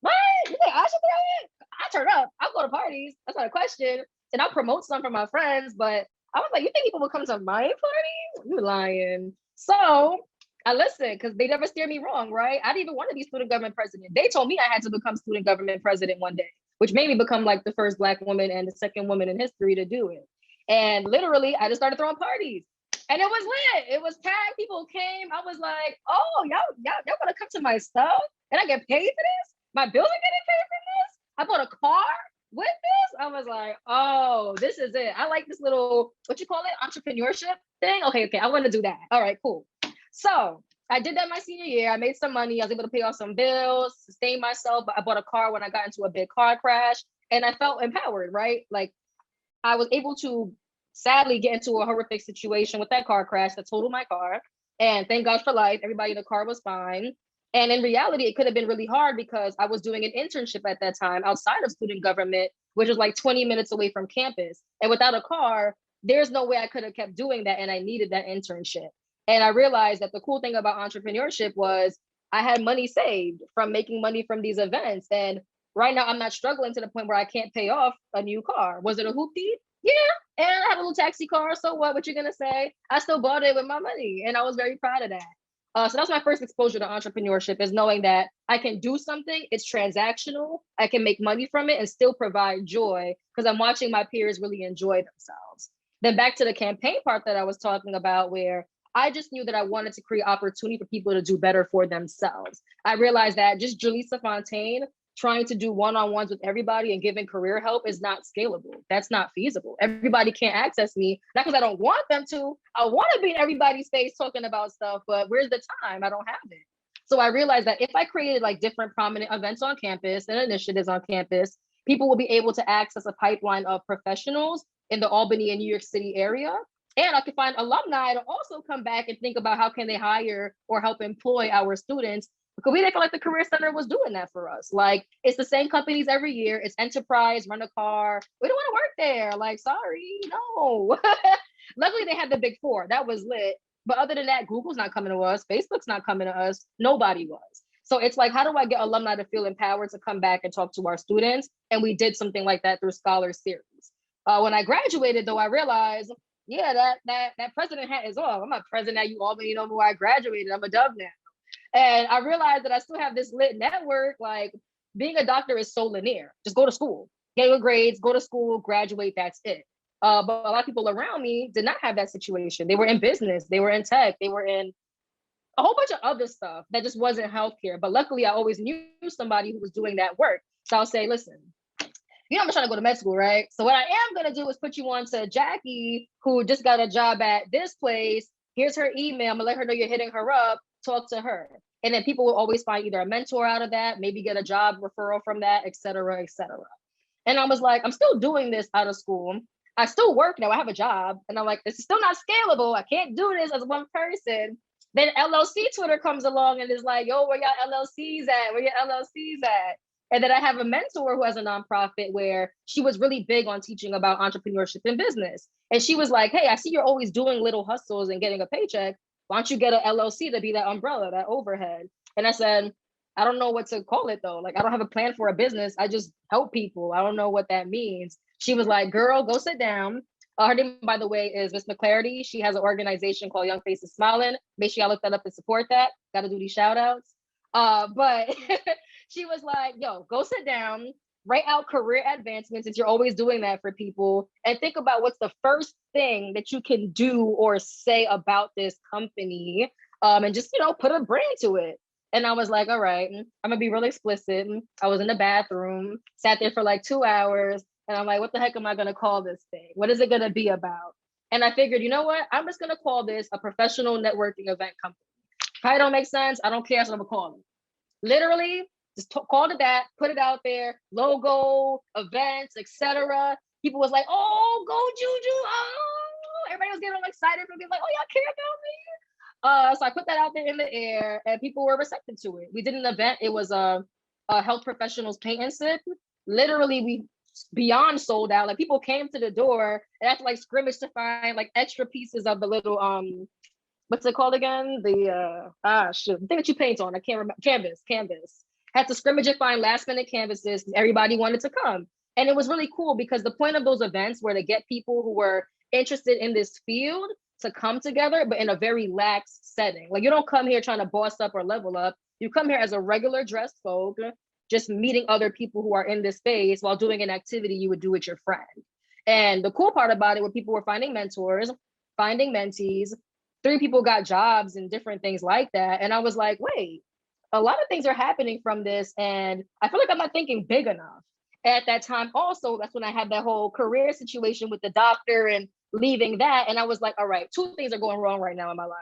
what? You think I should throw it? I turn up, I'll go to parties. That's not a question. And I'll promote some for my friends. But I was like, you think people will come to my parties? You lying. So I listened, because they never steered me wrong, right? I didn't even want to be student government president. They told me I had to become student government president one day, which made me become like the first Black woman and the second woman in history to do it. And literally, I just started throwing parties. And it was lit. It was packed. People came. I was like, oh, y'all want to come to my stuff? And I get paid for this? My bills are getting paid for this? I bought a car with this? I was like, oh, this is it. I like this little, what you call it, entrepreneurship thing? Okay, I want to do that. All right, cool. So I did that my senior year. I made some money. I was able to pay off some bills, sustain myself. I bought a car when I got into a big car crash. And I felt empowered, right? Like I was able to sadly get into a horrific situation with that car crash that totaled my car. And thank God for life, everybody in the car was fine. And in reality, it could have been really hard because I was doing an internship at that time outside of student government, which was like 20 minutes away from campus. And without a car, there's no way I could have kept doing that. And I needed that internship. And I realized that the cool thing about entrepreneurship was I had money saved from making money from these events. And right now I'm not struggling to the point where I can't pay off a new car. Was it a hoopty? Yeah. And I have a little taxi car. So what you gonna say? I still bought it with my money. And I was very proud of that. So that's my first exposure to entrepreneurship, is knowing that I can do something, it's transactional, I can make money from it and still provide joy because I'm watching my peers really enjoy themselves. Then back to the campaign part that I was talking about, where I just knew that I wanted to create opportunity for people to do better for themselves. I realized that just Jerlisa Fontaine trying to do one-on-ones with everybody and giving career help is not scalable. That's not feasible. Everybody can't access me, not because I don't want them to. I want to be in everybody's face talking about stuff, but where's the time? I don't have it. So I realized that if I created like different prominent events on campus and initiatives on campus, people will be able to access a pipeline of professionals in the Albany and New York City area. And I could find alumni to also come back and think about how can they hire or help employ our students, because we didn't feel like the Career Center was doing that for us. Like, it's the same companies every year. It's enterprise, rent a car. We don't want to work there. Like, sorry, no. Luckily, they had the big four. That was lit. But other than that, Google's not coming to us. Facebook's not coming to us. Nobody was. So it's like, how do I get alumni to feel empowered to come back and talk to our students? And we did something like that through Scholar Series. When I graduated, though, I realized, yeah, that president hat is off. I'm not president at Albany no more. I graduated. I'm a dove now. And I realized that I still have this lit network. Like, being a doctor is so linear. Just go to school, get your grades, go to school, graduate, that's it. But a lot of people around me did not have that situation. They were in business, they were in tech, they were in a whole bunch of other stuff that just wasn't healthcare. But luckily, I always knew somebody who was doing that work. So I'll say, listen, you know, I'm trying to go to med school, right? So what I am going to do is put you on to Jackie, who just got a job at this place. Here's her email. I'm going to let her know you're hitting her up. Talk to her. And then people will always find either a mentor out of that, maybe get a job referral from that, et cetera, et cetera. And I was like, I'm still doing this out of school. I still work now. I have a job. And I'm like, this is still not scalable. I can't do this as one person. Then LLC Twitter comes along and is like, yo, where your LLCs at? Where your LLCs at? And then I have a mentor who has a nonprofit where she was really big on teaching about entrepreneurship and business. And she was like, hey, I see you're always doing little hustles and getting a paycheck. Why don't you get an LLC to be that umbrella, that overhead? And I said, I don't know what to call it though. Like, I don't have a plan for a business. I just help people. I don't know what that means. She was like, girl, go sit down. Her name, by the way, is Miss McClarity. She has an organization called Young Faces Smiling. Make sure y'all look that up and support that. Got to do these shout outs. But she was like, yo, go sit down, write out career advancements since you're always doing that for people, and think about what's the first thing that you can do or say about this company, and just, you know, put a brain to it. And I was like, all right, I'm gonna be real explicit. I was in the bathroom, sat there for like 2 hours, and I'm like, what the heck am I gonna call this thing? What is it gonna be about? And I figured, you know what? I'm just gonna call this a professional networking event company. Probably don't make sense. I don't care. That's what I'm gonna call it. Literally, just called it that, put it out there, logo, events, etc. People was like, oh, go Juju. Oh, everybody was getting all excited for me, like, oh, y'all care about me. So I put that out there in the air and people were receptive to it. We did an event. It was a health professionals paint and sip. Literally, we beyond sold out. Like, people came to the door and had to like scrimmage to find like extra pieces of the little, what's it called again? The, the thing that you paint on. I can't remember. Canvas. Had to scrimmage and find last minute canvases. Everybody wanted to come. And it was really cool because the point of those events were to get people who were interested in this field to come together, but in a very lax setting. Like, you don't come here trying to boss up or level up. You come here as a regular dressed folk, just meeting other people who are in this space while doing an activity you would do with your friend. And the cool part about it, where people were finding mentors, finding mentees, 3 people got jobs and different things like that. And I was like, wait, a lot of things are happening from this. And I feel like I'm not thinking big enough. At that time, also, that's when I had that whole career situation with the doctor and leaving that. And I was like, all right, 2 things are going wrong right now in my life.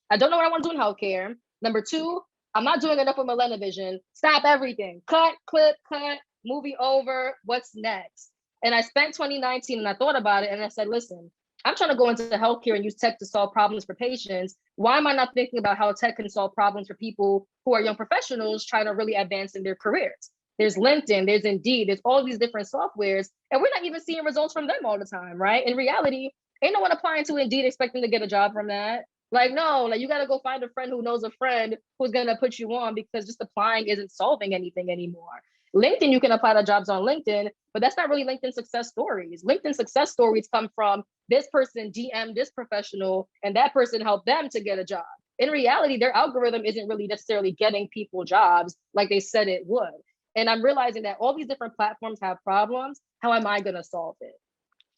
I don't know what I want to do in healthcare. Number 2, I'm not doing enough with MilleniVision. Stop everything. Cut, clip, cut, movie over. What's next? And I spent 2019 and I thought about it and I said, listen, I'm trying to go into healthcare and use tech to solve problems for patients. Why am I not thinking about how tech can solve problems for people who are young professionals trying to really advance in their careers? There's LinkedIn, there's Indeed, there's all these different softwares, and we're not even seeing results from them all the time, right? In reality, ain't no one applying to Indeed expecting to get a job from that. Like, no, like you got to go find a friend who knows a friend who's going to put you on, because just applying isn't solving anything anymore. LinkedIn, you can apply to jobs on LinkedIn, but that's not really LinkedIn success stories. LinkedIn success stories come from this person DM'd this professional and that person helped them to get a job. In reality, their algorithm isn't really necessarily getting people jobs like they said it would. And I'm realizing that all these different platforms have problems. How am I going to solve it?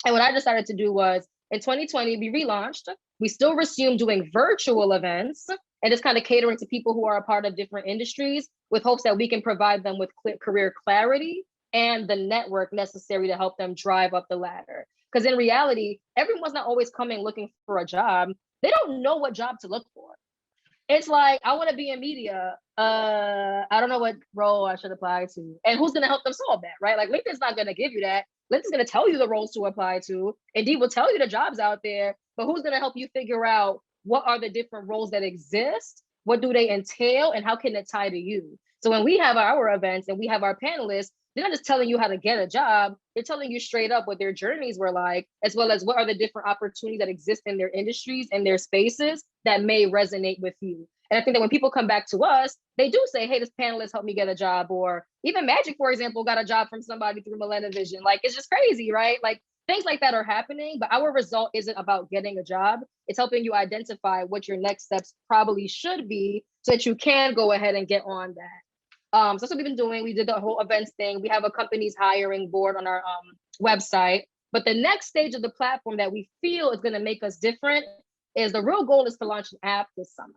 And what I decided to do was, in 2020, we relaunched. We still resumed doing virtual events and just kind of catering to people who are a part of different industries, with hopes that we can provide them with career clarity and the network necessary to help them drive up the ladder. Because in reality, everyone's not always coming looking for a job. They don't know what job to look for. It's like, I want to be in media. I don't know what role I should apply to. And who's going to help them solve that, right? Like, LinkedIn's not going to give you that. LinkedIn's going to tell you the roles to apply to. Indeed will tell you the jobs out there, but who's going to help you figure out what are the different roles that exist? What do they entail? And how can it tie to you? So when we have our events and we have our panelists, they're not just telling you how to get a job. They're telling you straight up what their journeys were like, as well as what are the different opportunities that exist in their industries and their spaces that may resonate with you. And I think that when people come back to us, they do say, hey, this panelist helped me get a job. Or even Magic, for example, got a job from somebody through MilleniVision. Like, it's just crazy, right? Like, things like that are happening, but our result isn't about getting a job. It's helping you identify what your next steps probably should be so that you can go ahead and get on that. So that's what we've been doing. We did the whole events thing. We have a company's hiring board on our website. But the next stage of the platform that we feel is going to make us different is, the real goal is to launch an app this summer.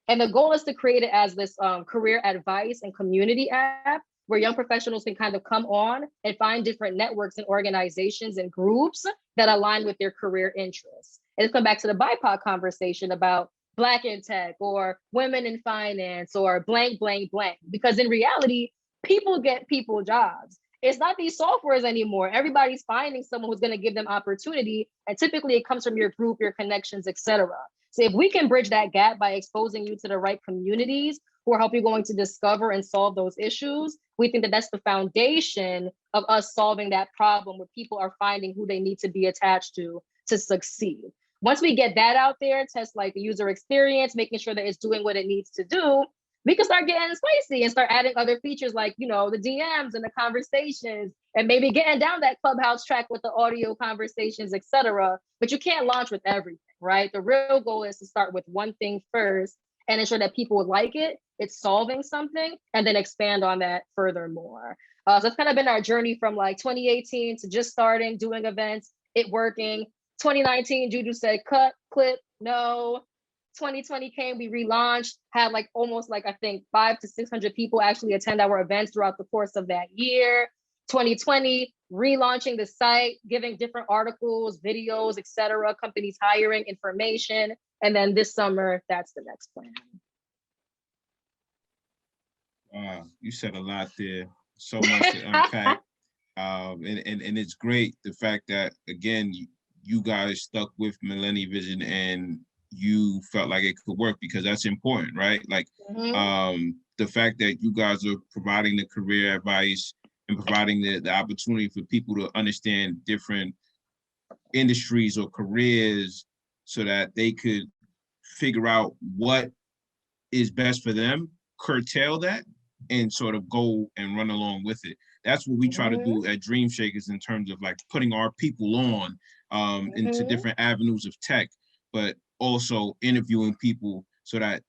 And the goal is to create it as this career advice and community app where young professionals can kind of come on and find different networks and organizations and groups that align with their career interests. And it's come back to the BIPOC conversation about Black in tech or women in finance or blank, blank, blank. Because in reality, people get people jobs. It's not these softwares anymore. Everybody's finding someone who's going to give them opportunity. And typically it comes from your group, your connections, etc. So if we can bridge that gap by exposing you to the right communities who are helping going to discover and solve those issues, we think that that's the foundation of us solving that problem where people are finding who they need to be attached to succeed. Once we get that out there, test like the user experience, making sure that it's doing what it needs to do, we can start getting spicy and start adding other features like, you know, the DMs and the conversations, and maybe getting down that Clubhouse track with the audio conversations, etc. But you can't launch with everything, right? The real goal is to start with one thing first and ensure that people would like it, it's solving something, and then expand on that furthermore. So it's kind of been our journey from like 2018 to just starting, doing events, it working. 2019, Juju said, cut, clip, no. 2020 came, we relaunched, had like almost like, I think 500 to 600 people actually attend our events throughout the course of that year. 2020, relaunching the site, giving different articles, videos, etc., companies hiring information. And then this summer, that's the next plan. Wow, you said a lot there. So much to unpack. And it's great, the fact that, again, you guys stuck with MilleniVision and you felt like it could work, because that's important, right? Like, the fact that you guys are providing the career advice and providing the opportunity for people to understand different industries or careers so that they could figure out what is best for them, curtail that, and sort of go and run along with it. That's what we try to do at Dream Shakerz in terms of like putting our people on into different avenues of tech, but also interviewing people so that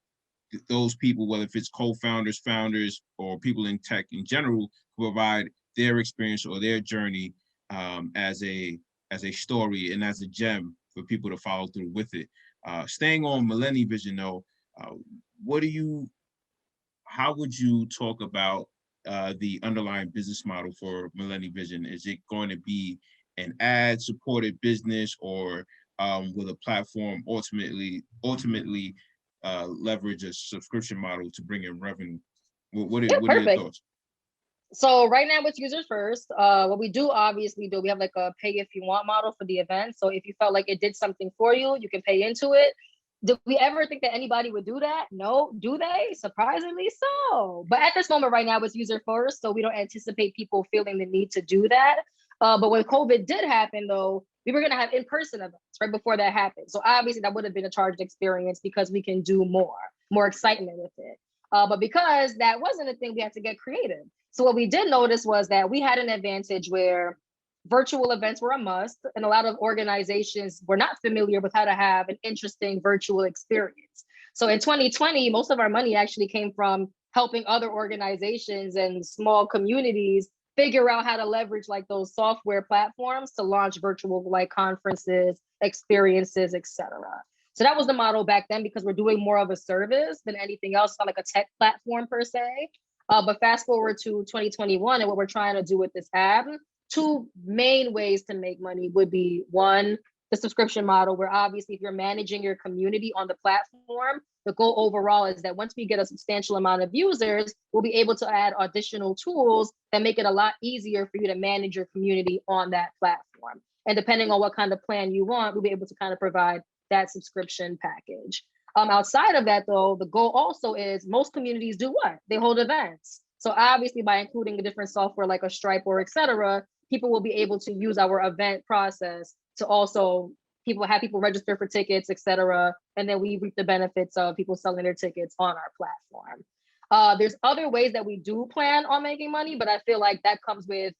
those people, whether if it's co-founders, founders, or people in tech in general, provide their experience or their journey as a story and as a gem for people to follow through with it. Staying on MilleniVision though, how would you talk about the underlying business model for MilleniVision? Is it going to be an ad-supported business, or will the platform ultimately leverage a subscription model to bring in revenue? What are your thoughts? So right now it's users first. What we do obviously we have like a pay if you want model for the event. So if you felt like it did something for you, you can pay into it. Do we ever think that anybody would do that? No. Do they? Surprisingly so. But at this moment right now, it's user first. So we don't anticipate people feeling the need to do that. But when COVID did happen though, we were going to have in-person events right before that happened. So obviously that would have been a charged experience because we can do more excitement with it. But because that wasn't a thing, we had to get creative. So what we did notice was that we had an advantage where virtual events were a must, and a lot of organizations were not familiar with how to have an interesting virtual experience. So in 2020, most of our money actually came from helping other organizations and small communities figure out how to leverage like those software platforms to launch virtual like conferences, experiences, etc. So that was the model back then because we're doing more of a service than anything else, not like a tech platform per se. But fast forward to 2021 and what we're trying to do with this app, two main ways to make money would be one, the subscription model, where obviously if you're managing your community on the platform, the goal overall is that once we get a substantial amount of users, we'll be able to add additional tools that make it a lot easier for you to manage your community on that platform. And depending on what kind of plan you want, we'll be able to kind of provide that subscription package. Outside of that though, the goal also is most communities do what? They hold events. So obviously by including a different software like a Stripe or etc., people will be able to use our event process to also have people register for tickets, etc. And then we reap the benefits of people selling their tickets on our platform. There's other ways that we do plan on making money, but I feel like that comes with,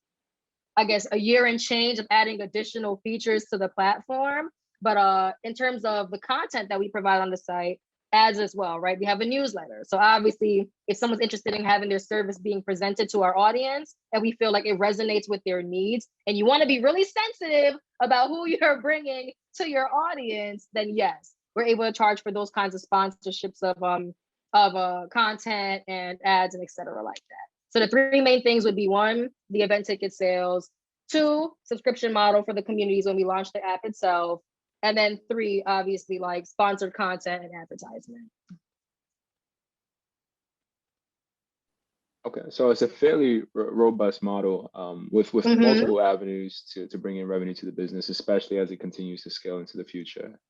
I guess, a year and change of adding additional features to the platform. But in terms of the content that we provide on the site, ads as well, right? We have a newsletter. So obviously, if someone's interested in having their service being presented to our audience and we feel like it resonates with their needs and you want to be really sensitive about who you're bringing to your audience, then yes, we're able to charge for those kinds of sponsorships of content and ads and et cetera like that. So the three main things would be one, the event ticket sales, two, subscription model for the communities when we launch the app itself, and then three, obviously, like sponsored content and advertisement. Okay, so it's a fairly robust model with multiple avenues to bring in revenue to the business, especially as it continues to scale into the future.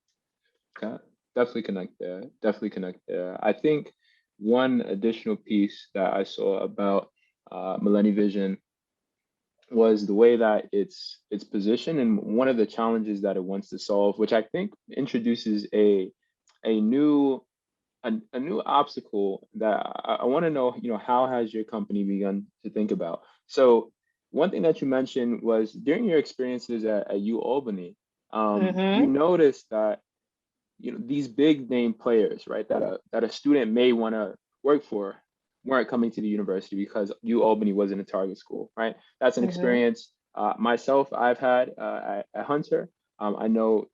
Okay, definitely connect there. I think one additional piece that I saw about MilleniVision was the way that it's positioned and one of the challenges that it wants to solve, which I think introduces a new obstacle that I want to know, how has your company begun to think about? So one thing that you mentioned was during your experiences at U Albany, you noticed that these big name players, right, that a student may want to work for weren't coming to the university because U Albany wasn't a target school, right? That's an experience myself I've had at Hunter. I know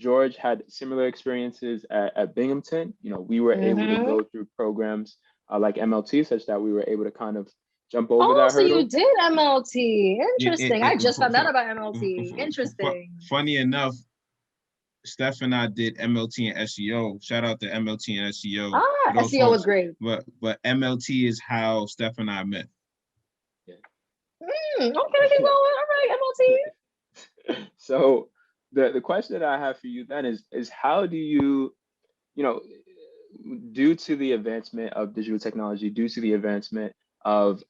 George had similar experiences at Binghamton. We were able to go through programs like MLT, such that we were able to kind of jump over that hurdle. So you did MLT. Interesting. I just found out about MLT. Interesting. Funny enough, Steph and I did MLT and SEO. Shout out to MLT and SEO. SEO was great. But MLT is how Steph and I met. Yeah. Okay, keep going. All right, MLT. So the question that I have for you then is how do you, due to the advancement of digital technology, due to the advancement of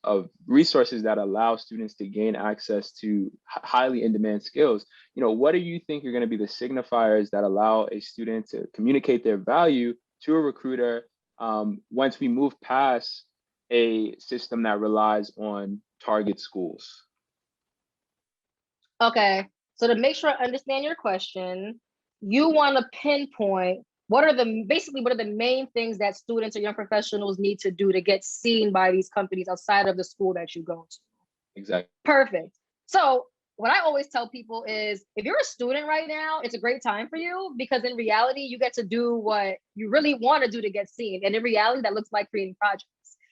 resources that allow students to gain access to highly in-demand skills, what do you think are going to be the signifiers that allow a student to communicate their value to a recruiter once we move past a system that relies on target schools? Okay, so to make sure I understand your question, you want to pinpoint what are the main things that students or young professionals need to do to get seen by these companies outside of the school that you go to? Exactly. Perfect. So what I always tell people is, if you're a student right now, it's a great time for you, because in reality, you get to do what you really want to do to get seen. And in reality, that looks like creating projects.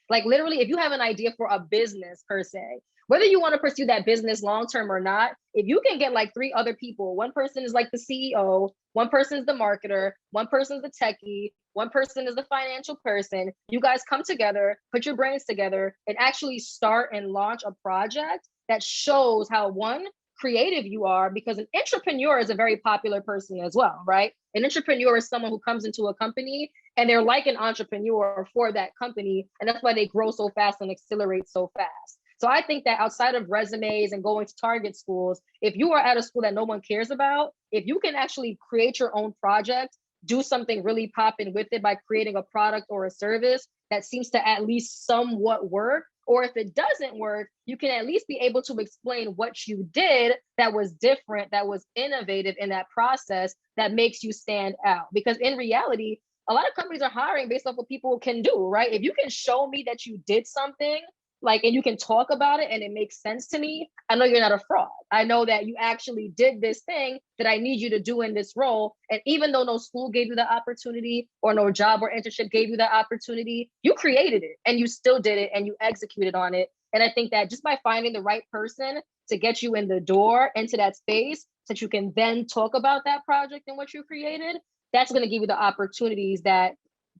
Like literally, if you have an idea for a business per se, whether you want to pursue that business long-term or not, if you can get like 3 other people, one person is like the CEO, one person is the marketer, one person is the techie, one person is the financial person, you guys come together, put your brains together, and actually start and launch a project that shows how, one, creative you are, because an entrepreneur is a very popular person as well, right? An entrepreneur is someone who comes into a company and they're like an entrepreneur for that company. And that's why they grow so fast and accelerate so fast. So I think that outside of resumes and going to target schools, if you are at a school that no one cares about, if you can actually create your own project, do something really popping with it by creating a product or a service that seems to at least somewhat work, or if it doesn't work, you can at least be able to explain what you did that was different, that was innovative in that process, that makes you stand out. Because in reality, a lot of companies are hiring based off what people can do, right? If you can show me that you did something, like, and you can talk about it and it makes sense to me, I know you're not a fraud. I know that you actually did this thing that I need you to do in this role. And even though no school gave you the opportunity, or no job or internship gave you the opportunity, you created it and you still did it and you executed on it. And I think that just by finding the right person to get you in the door into that space, so that you can then talk about that project and what you created, that's going to give you the opportunities that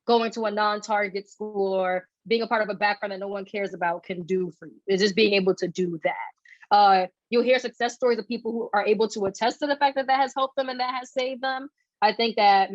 going to a non-target school or being a part of a background that no one cares about can do for you. It's just being able to do that. You'll hear success stories of people who are able to attest to the fact that that has helped them and that has saved them. I think that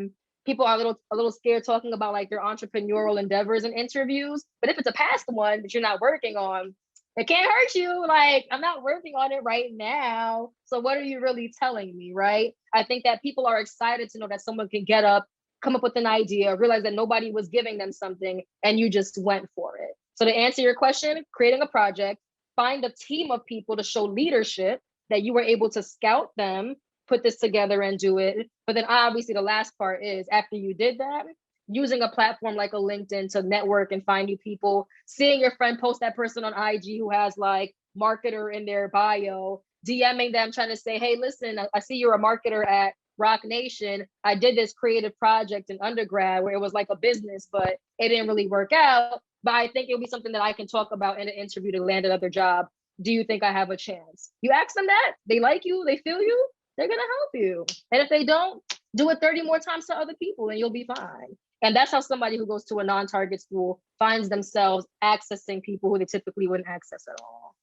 people are a little scared talking about like their entrepreneurial endeavors in interviews, but if it's a past one that you're not working on, it can't hurt you. Like, I'm not working on it right now, so what are you really telling me, right? I think that people are excited to know that someone can get up, come up with an idea, realize that nobody was giving them something, and you just went for it. So to answer your question, creating a project, find a team of people to show leadership, that you were able to scout them, put this together and do it. But then obviously the last part is, after you did that, using a platform like a LinkedIn to network and find new people, seeing your friend post that person on IG who has like marketer in their bio, DMing them, trying to say, hey, listen, I see you're a marketer at Rock Nation. I did this creative project in undergrad where it was like a business, but it didn't really work out. But I think it'll be something that I can talk about in an interview to land another job. Do you think I have a chance? You ask them that, they like you, they feel you, they're gonna help you. And if they don't, do it 30 more times to other people and you'll be fine. And that's how somebody who goes to a non-target school finds themselves accessing people who they typically wouldn't access at all.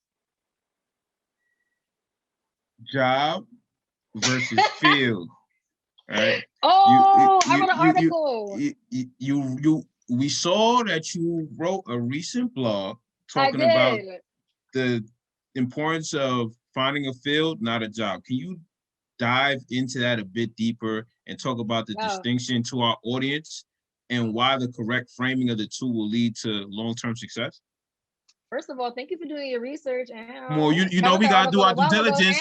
Job versus field, right? Oh, I wrote an article. We saw that you wrote a recent blog talking about the importance of finding a field, not a job. Can you dive into that a bit deeper and talk about the distinction to our audience and why the correct framing of the two will lead to long-term success? First of all, thank you for doing your research. Well, you know we gotta do our due diligence.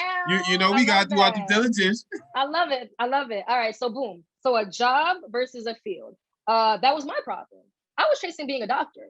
You know we gotta do our due diligence. I love it. I love it. All right, so boom. So a job versus a field. That was my problem. I was chasing being a doctor.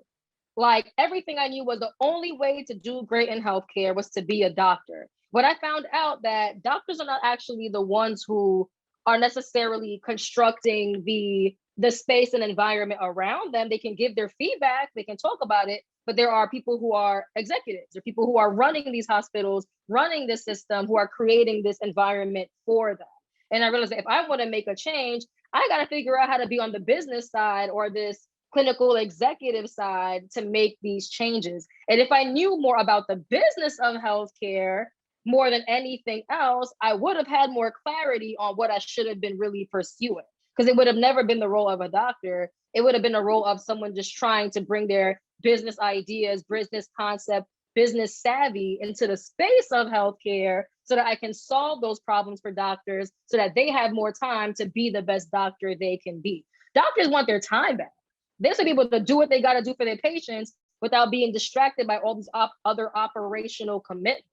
Like, everything I knew was the only way to do great in healthcare was to be a doctor. But I found out that doctors are not actually the ones who are necessarily constructing the space and environment around them. They can give their feedback, they can talk about it, but there are people who are executives or people who are running these hospitals, running this system, who are creating this environment for them. And I realized that if I want to make a change, I got to figure out how to be on the business side or this clinical executive side to make these changes. And if I knew more about the business of healthcare, more than anything else, I would have had more clarity on what I should have been really pursuing. Because it would have never been the role of a doctor. It would have been a role of someone just trying to bring their business ideas, business concept, business savvy into the space of healthcare so that I can solve those problems for doctors so that they have more time to be the best doctor they can be. Doctors want their time back. They should be able to do what they got to do for their patients without being distracted by all these other operational commitments.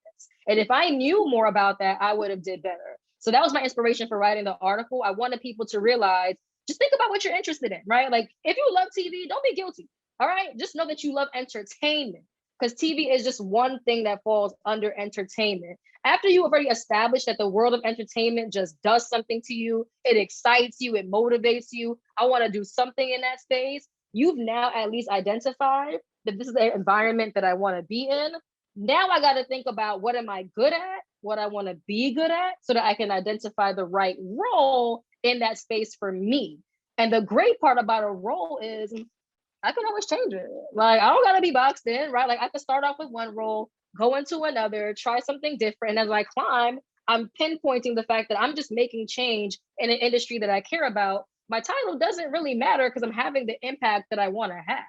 And if I knew more about that, I would have did better. So that was my inspiration for writing the article. I wanted people to realize just think about what you're interested in, right? Like if you love TV, don't be guilty. All right. Just know that you love entertainment, because TV is just one thing that falls under entertainment. After you already established that the world of entertainment just does something to you, it excites you, it motivates you, I want to do something in that space, you've now at least identified that this is the environment that I want to be in. Now I got to think about what am I good at, what I want to be good at, so that I can identify the right role in that space for me. And the great part about a role is I can always change it. Like I don't gotta be boxed in, right? Like I can start off with one role, go into another, try something different. And as I climb, I'm pinpointing the fact that I'm just making change in an industry that I care about. My title doesn't really matter because I'm having the impact that I want to have.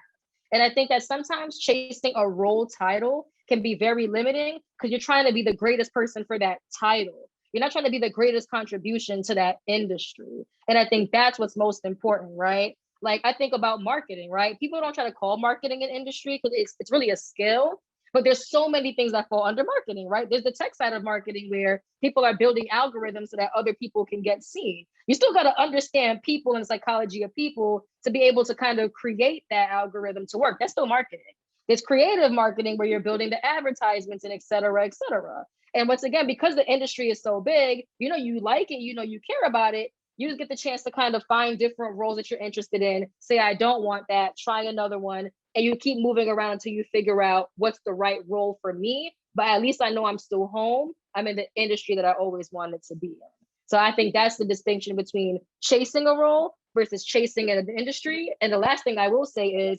And I think that sometimes chasing a role title can be very limiting because you're trying to be the greatest person for that title. You're not trying to be the greatest contribution to that industry. And I think that's what's most important, right? Like I think about marketing, right? People don't try to call marketing an industry because it's really a skill, but there's so many things that fall under marketing, right? There's the tech side of marketing where people are building algorithms so that other people can get seen. You still got to understand people and the psychology of people to be able to kind of create that algorithm to work. That's still marketing. There's creative marketing where you're building the advertisements and et cetera, et cetera. And once again, because the industry is so big, you know, you like it, you know, you care about it, you just get the chance to kind of find different roles that you're interested in. Say, I don't want that, try another one. And you keep moving around until you figure out what's the right role for me. But at least I know I'm still home. I'm in the industry that I always wanted to be in. So I think that's the distinction between chasing a role versus chasing an industry. And the last thing I will say is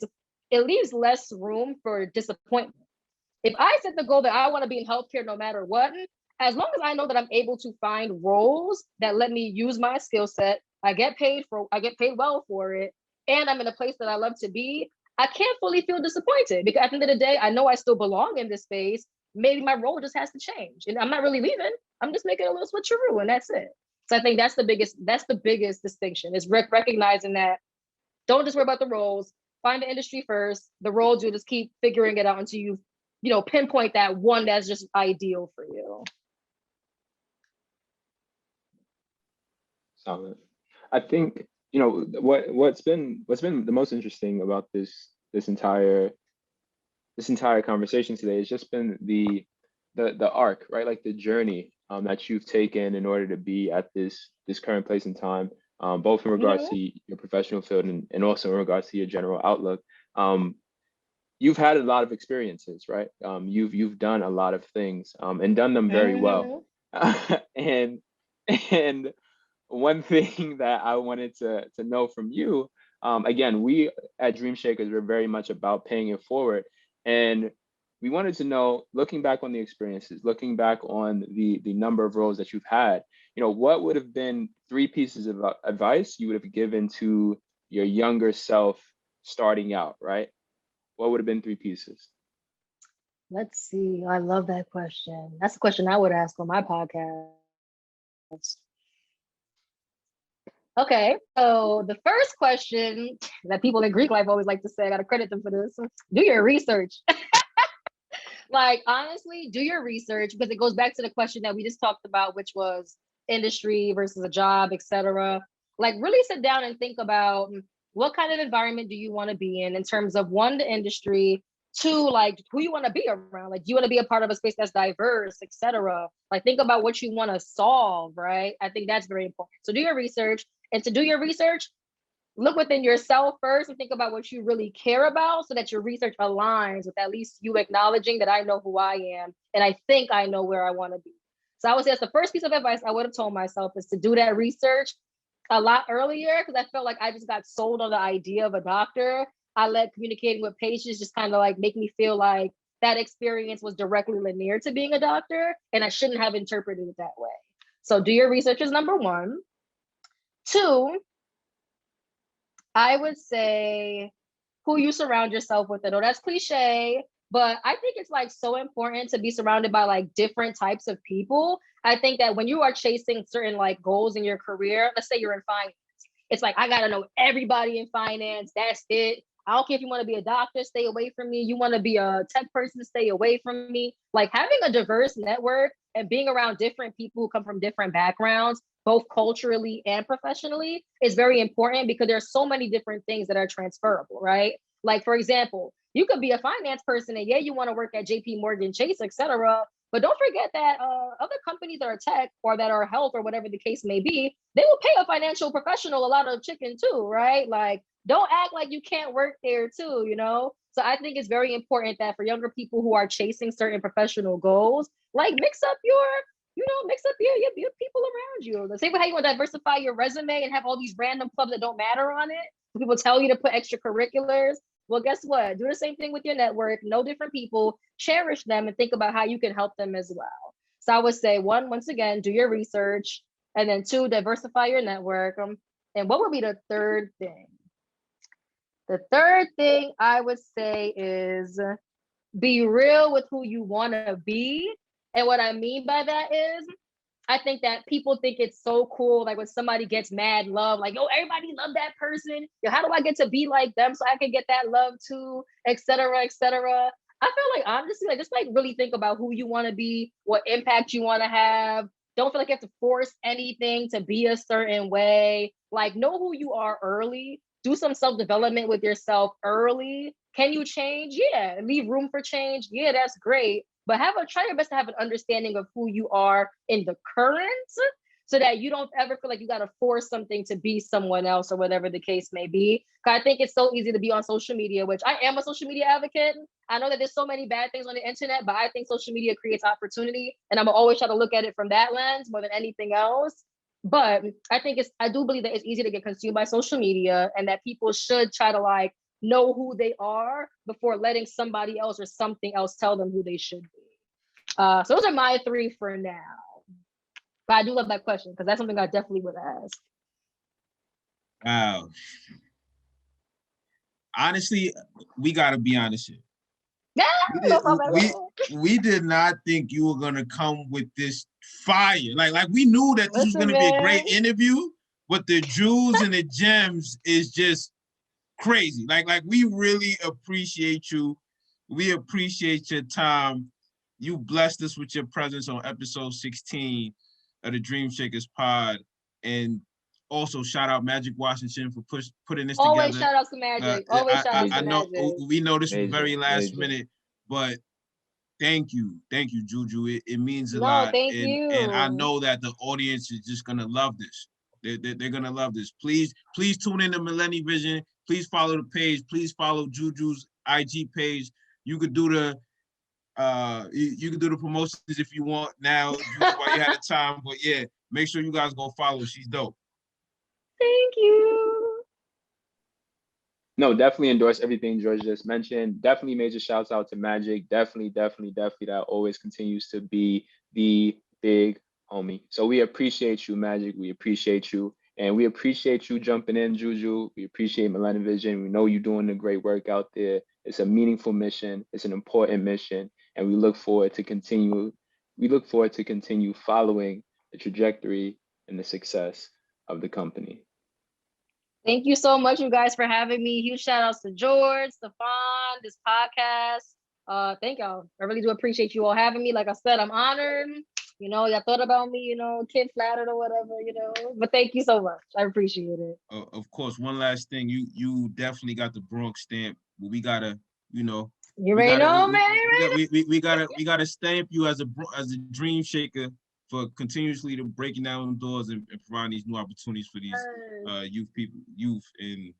it leaves less room for disappointment. If I set the goal that I want to be in healthcare no matter what, as long as I know that I'm able to find roles that let me use my skill set, I get paid well for it, and I'm in a place that I love to be, I can't fully feel disappointed because at the end of the day, I know I still belong in this space. Maybe my role just has to change. And I'm not really leaving. I'm just making a little switcheroo and that's it. So I think that's the biggest distinction is recognizing that don't just worry about the roles, find the industry first, the roles you'll just keep figuring it out until you pinpoint that one that's just ideal for you. Solid. I think what's been the most interesting about this entire conversation today has just been the arc, right? Like the journey that you've taken in order to be at this current place in time, both in regards to your professional field and also in regards to your general outlook. You've had a lot of experiences, right? You've done a lot of things and done them very well. And one thing that I wanted to know from you, again, we at Dream Shakerz, we're very much about paying it forward. And we wanted to know, looking back on the experiences, looking back on the number of roles that you've had, what would have been 3 pieces of advice you would have given to your younger self starting out, right? What would have been 3 pieces? Let's see. I love that question. That's the question I would ask on my podcast. Okay, so the first question that people in Greek life always like to say, I gotta credit them for this, do your research. Like, honestly, do your research because it goes back to the question that we just talked about, which was industry versus a job, etc. Like, really sit down and think about what kind of environment do you want to be in terms of 1, the industry, 2, like who you want to be around. Like, do you want to be a part of a space that's diverse, etc. Like, think about what you want to solve, right? I think that's very important. So do your research. And to do your research, look within yourself first and think about what you really care about so that your research aligns with at least you acknowledging that I know who I am and I think I know where I want to be. So I would say that's the first piece of advice I would have told myself is to do that research a lot earlier because I felt like I just got sold on the idea of a doctor. I let communicating with patients just kind of like make me feel like that experience was directly linear to being a doctor and I shouldn't have interpreted it that way. So do your research is number 1. 2, I would say who you surround yourself with. I know that's cliche, but I think it's like so important to be surrounded by like different types of people. I think that when you are chasing certain like goals in your career, let's say you're in finance, it's like, I got to know everybody in finance. That's it. I don't care if you want to be a doctor, stay away from me. You want to be a tech person, stay away from me. Like having a diverse network and being around different people who come from different backgrounds both culturally and professionally, is very important because there's so many different things that are transferable, right? Like, for example, you could be a finance person and yeah, you want to work at JP Morgan Chase, etc. But don't forget that other companies that are tech or that are health or whatever the case may be, they will pay a financial professional a lot of chicken too, right? Like, don't act like you can't work there too, you know? So I think it's very important that for younger people who are chasing certain professional goals, like mix up your people around you. The same way how you want to diversify your resume and have all these random clubs that don't matter on it. People tell you to put extracurriculars. Well, guess what? Do the same thing with your network. Know different people, cherish them, and think about how you can help them as well. So I would say, one, once again, do your research, and then two, diversify your network. And what would be the third thing? The third thing I would say is be real with who you want to be. And what I mean by that is, I think that people think it's so cool, like when somebody gets mad love, like, yo, everybody love that person. Yo, how do I get to be like them so I can get that love too, etc., etc. I feel like, honestly, like, just like really think about who you want to be, what impact you want to have. Don't feel like you have to force anything to be a certain way. Like, know who you are early. Do some self-development with yourself early. Can you change? Yeah. Leave room for change. Yeah, that's great. But try your best to have an understanding of who you are in the current, so that you don't ever feel like you got to force something to be someone else or whatever the case may be. Because I think it's so easy to be on social media, which I am a social media advocate. I know that there's so many bad things on the internet, but I think social media creates opportunity. And I'm always try to look at it from that lens more than anything else. But I do believe that it's easy to get consumed by social media, and that people should try to like know who they are before letting somebody else or something else tell them who they should be. So those are my three for now. But I do love that question because that's something I definitely would ask. Wow. Honestly, we gotta be honest here. We did not think you were gonna come with this fire. Like we knew that this was gonna be a great interview, but the jewels and the gems is just crazy. Like we really appreciate you. We appreciate your time. You blessed us with your presence on episode 16 of the Dream Shakers pod. And also shout out Magic Washington for putting this together. Always shout out to Magic. Always shout out to Magic. I know we know this was very last minute, but thank you, Juju. It means a lot. Thank you. And I know that the audience is just gonna love this. They're gonna love this. Please tune in to MilleniVision. Please follow the page. Please follow Juju's IG page. You could do the promotions if you want now, while you had the time. But yeah, make sure you guys go follow. She's dope. Thank you. No, definitely endorse everything George just mentioned. Definitely major shouts out to Magic. Definitely that always continues to be the big homie. So we appreciate you, Magic. We appreciate you. And we appreciate you jumping in, Juju. We appreciate MilleniVision. We know you're doing a great work out there. It's a meaningful mission. It's an important mission. And we look forward to continue following the trajectory and the success of the company. Thank you so much, you guys, for having me. Huge shout outs to George, Stefan, this podcast. Thank y'all. I really do appreciate you all having me. Like I said, I'm honored. You know, y'all thought about me, kid flattered or whatever, But thank you so much. I appreciate it. Of course, one last thing. You definitely got the Bronx stamp. But we gotta, You already know, man. We gotta stamp you as a dream shaker for continuously to breaking down doors and providing these new opportunities for these youth and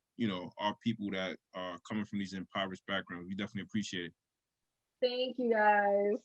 our people that are coming from these impoverished backgrounds. We definitely appreciate it. Thank you, guys.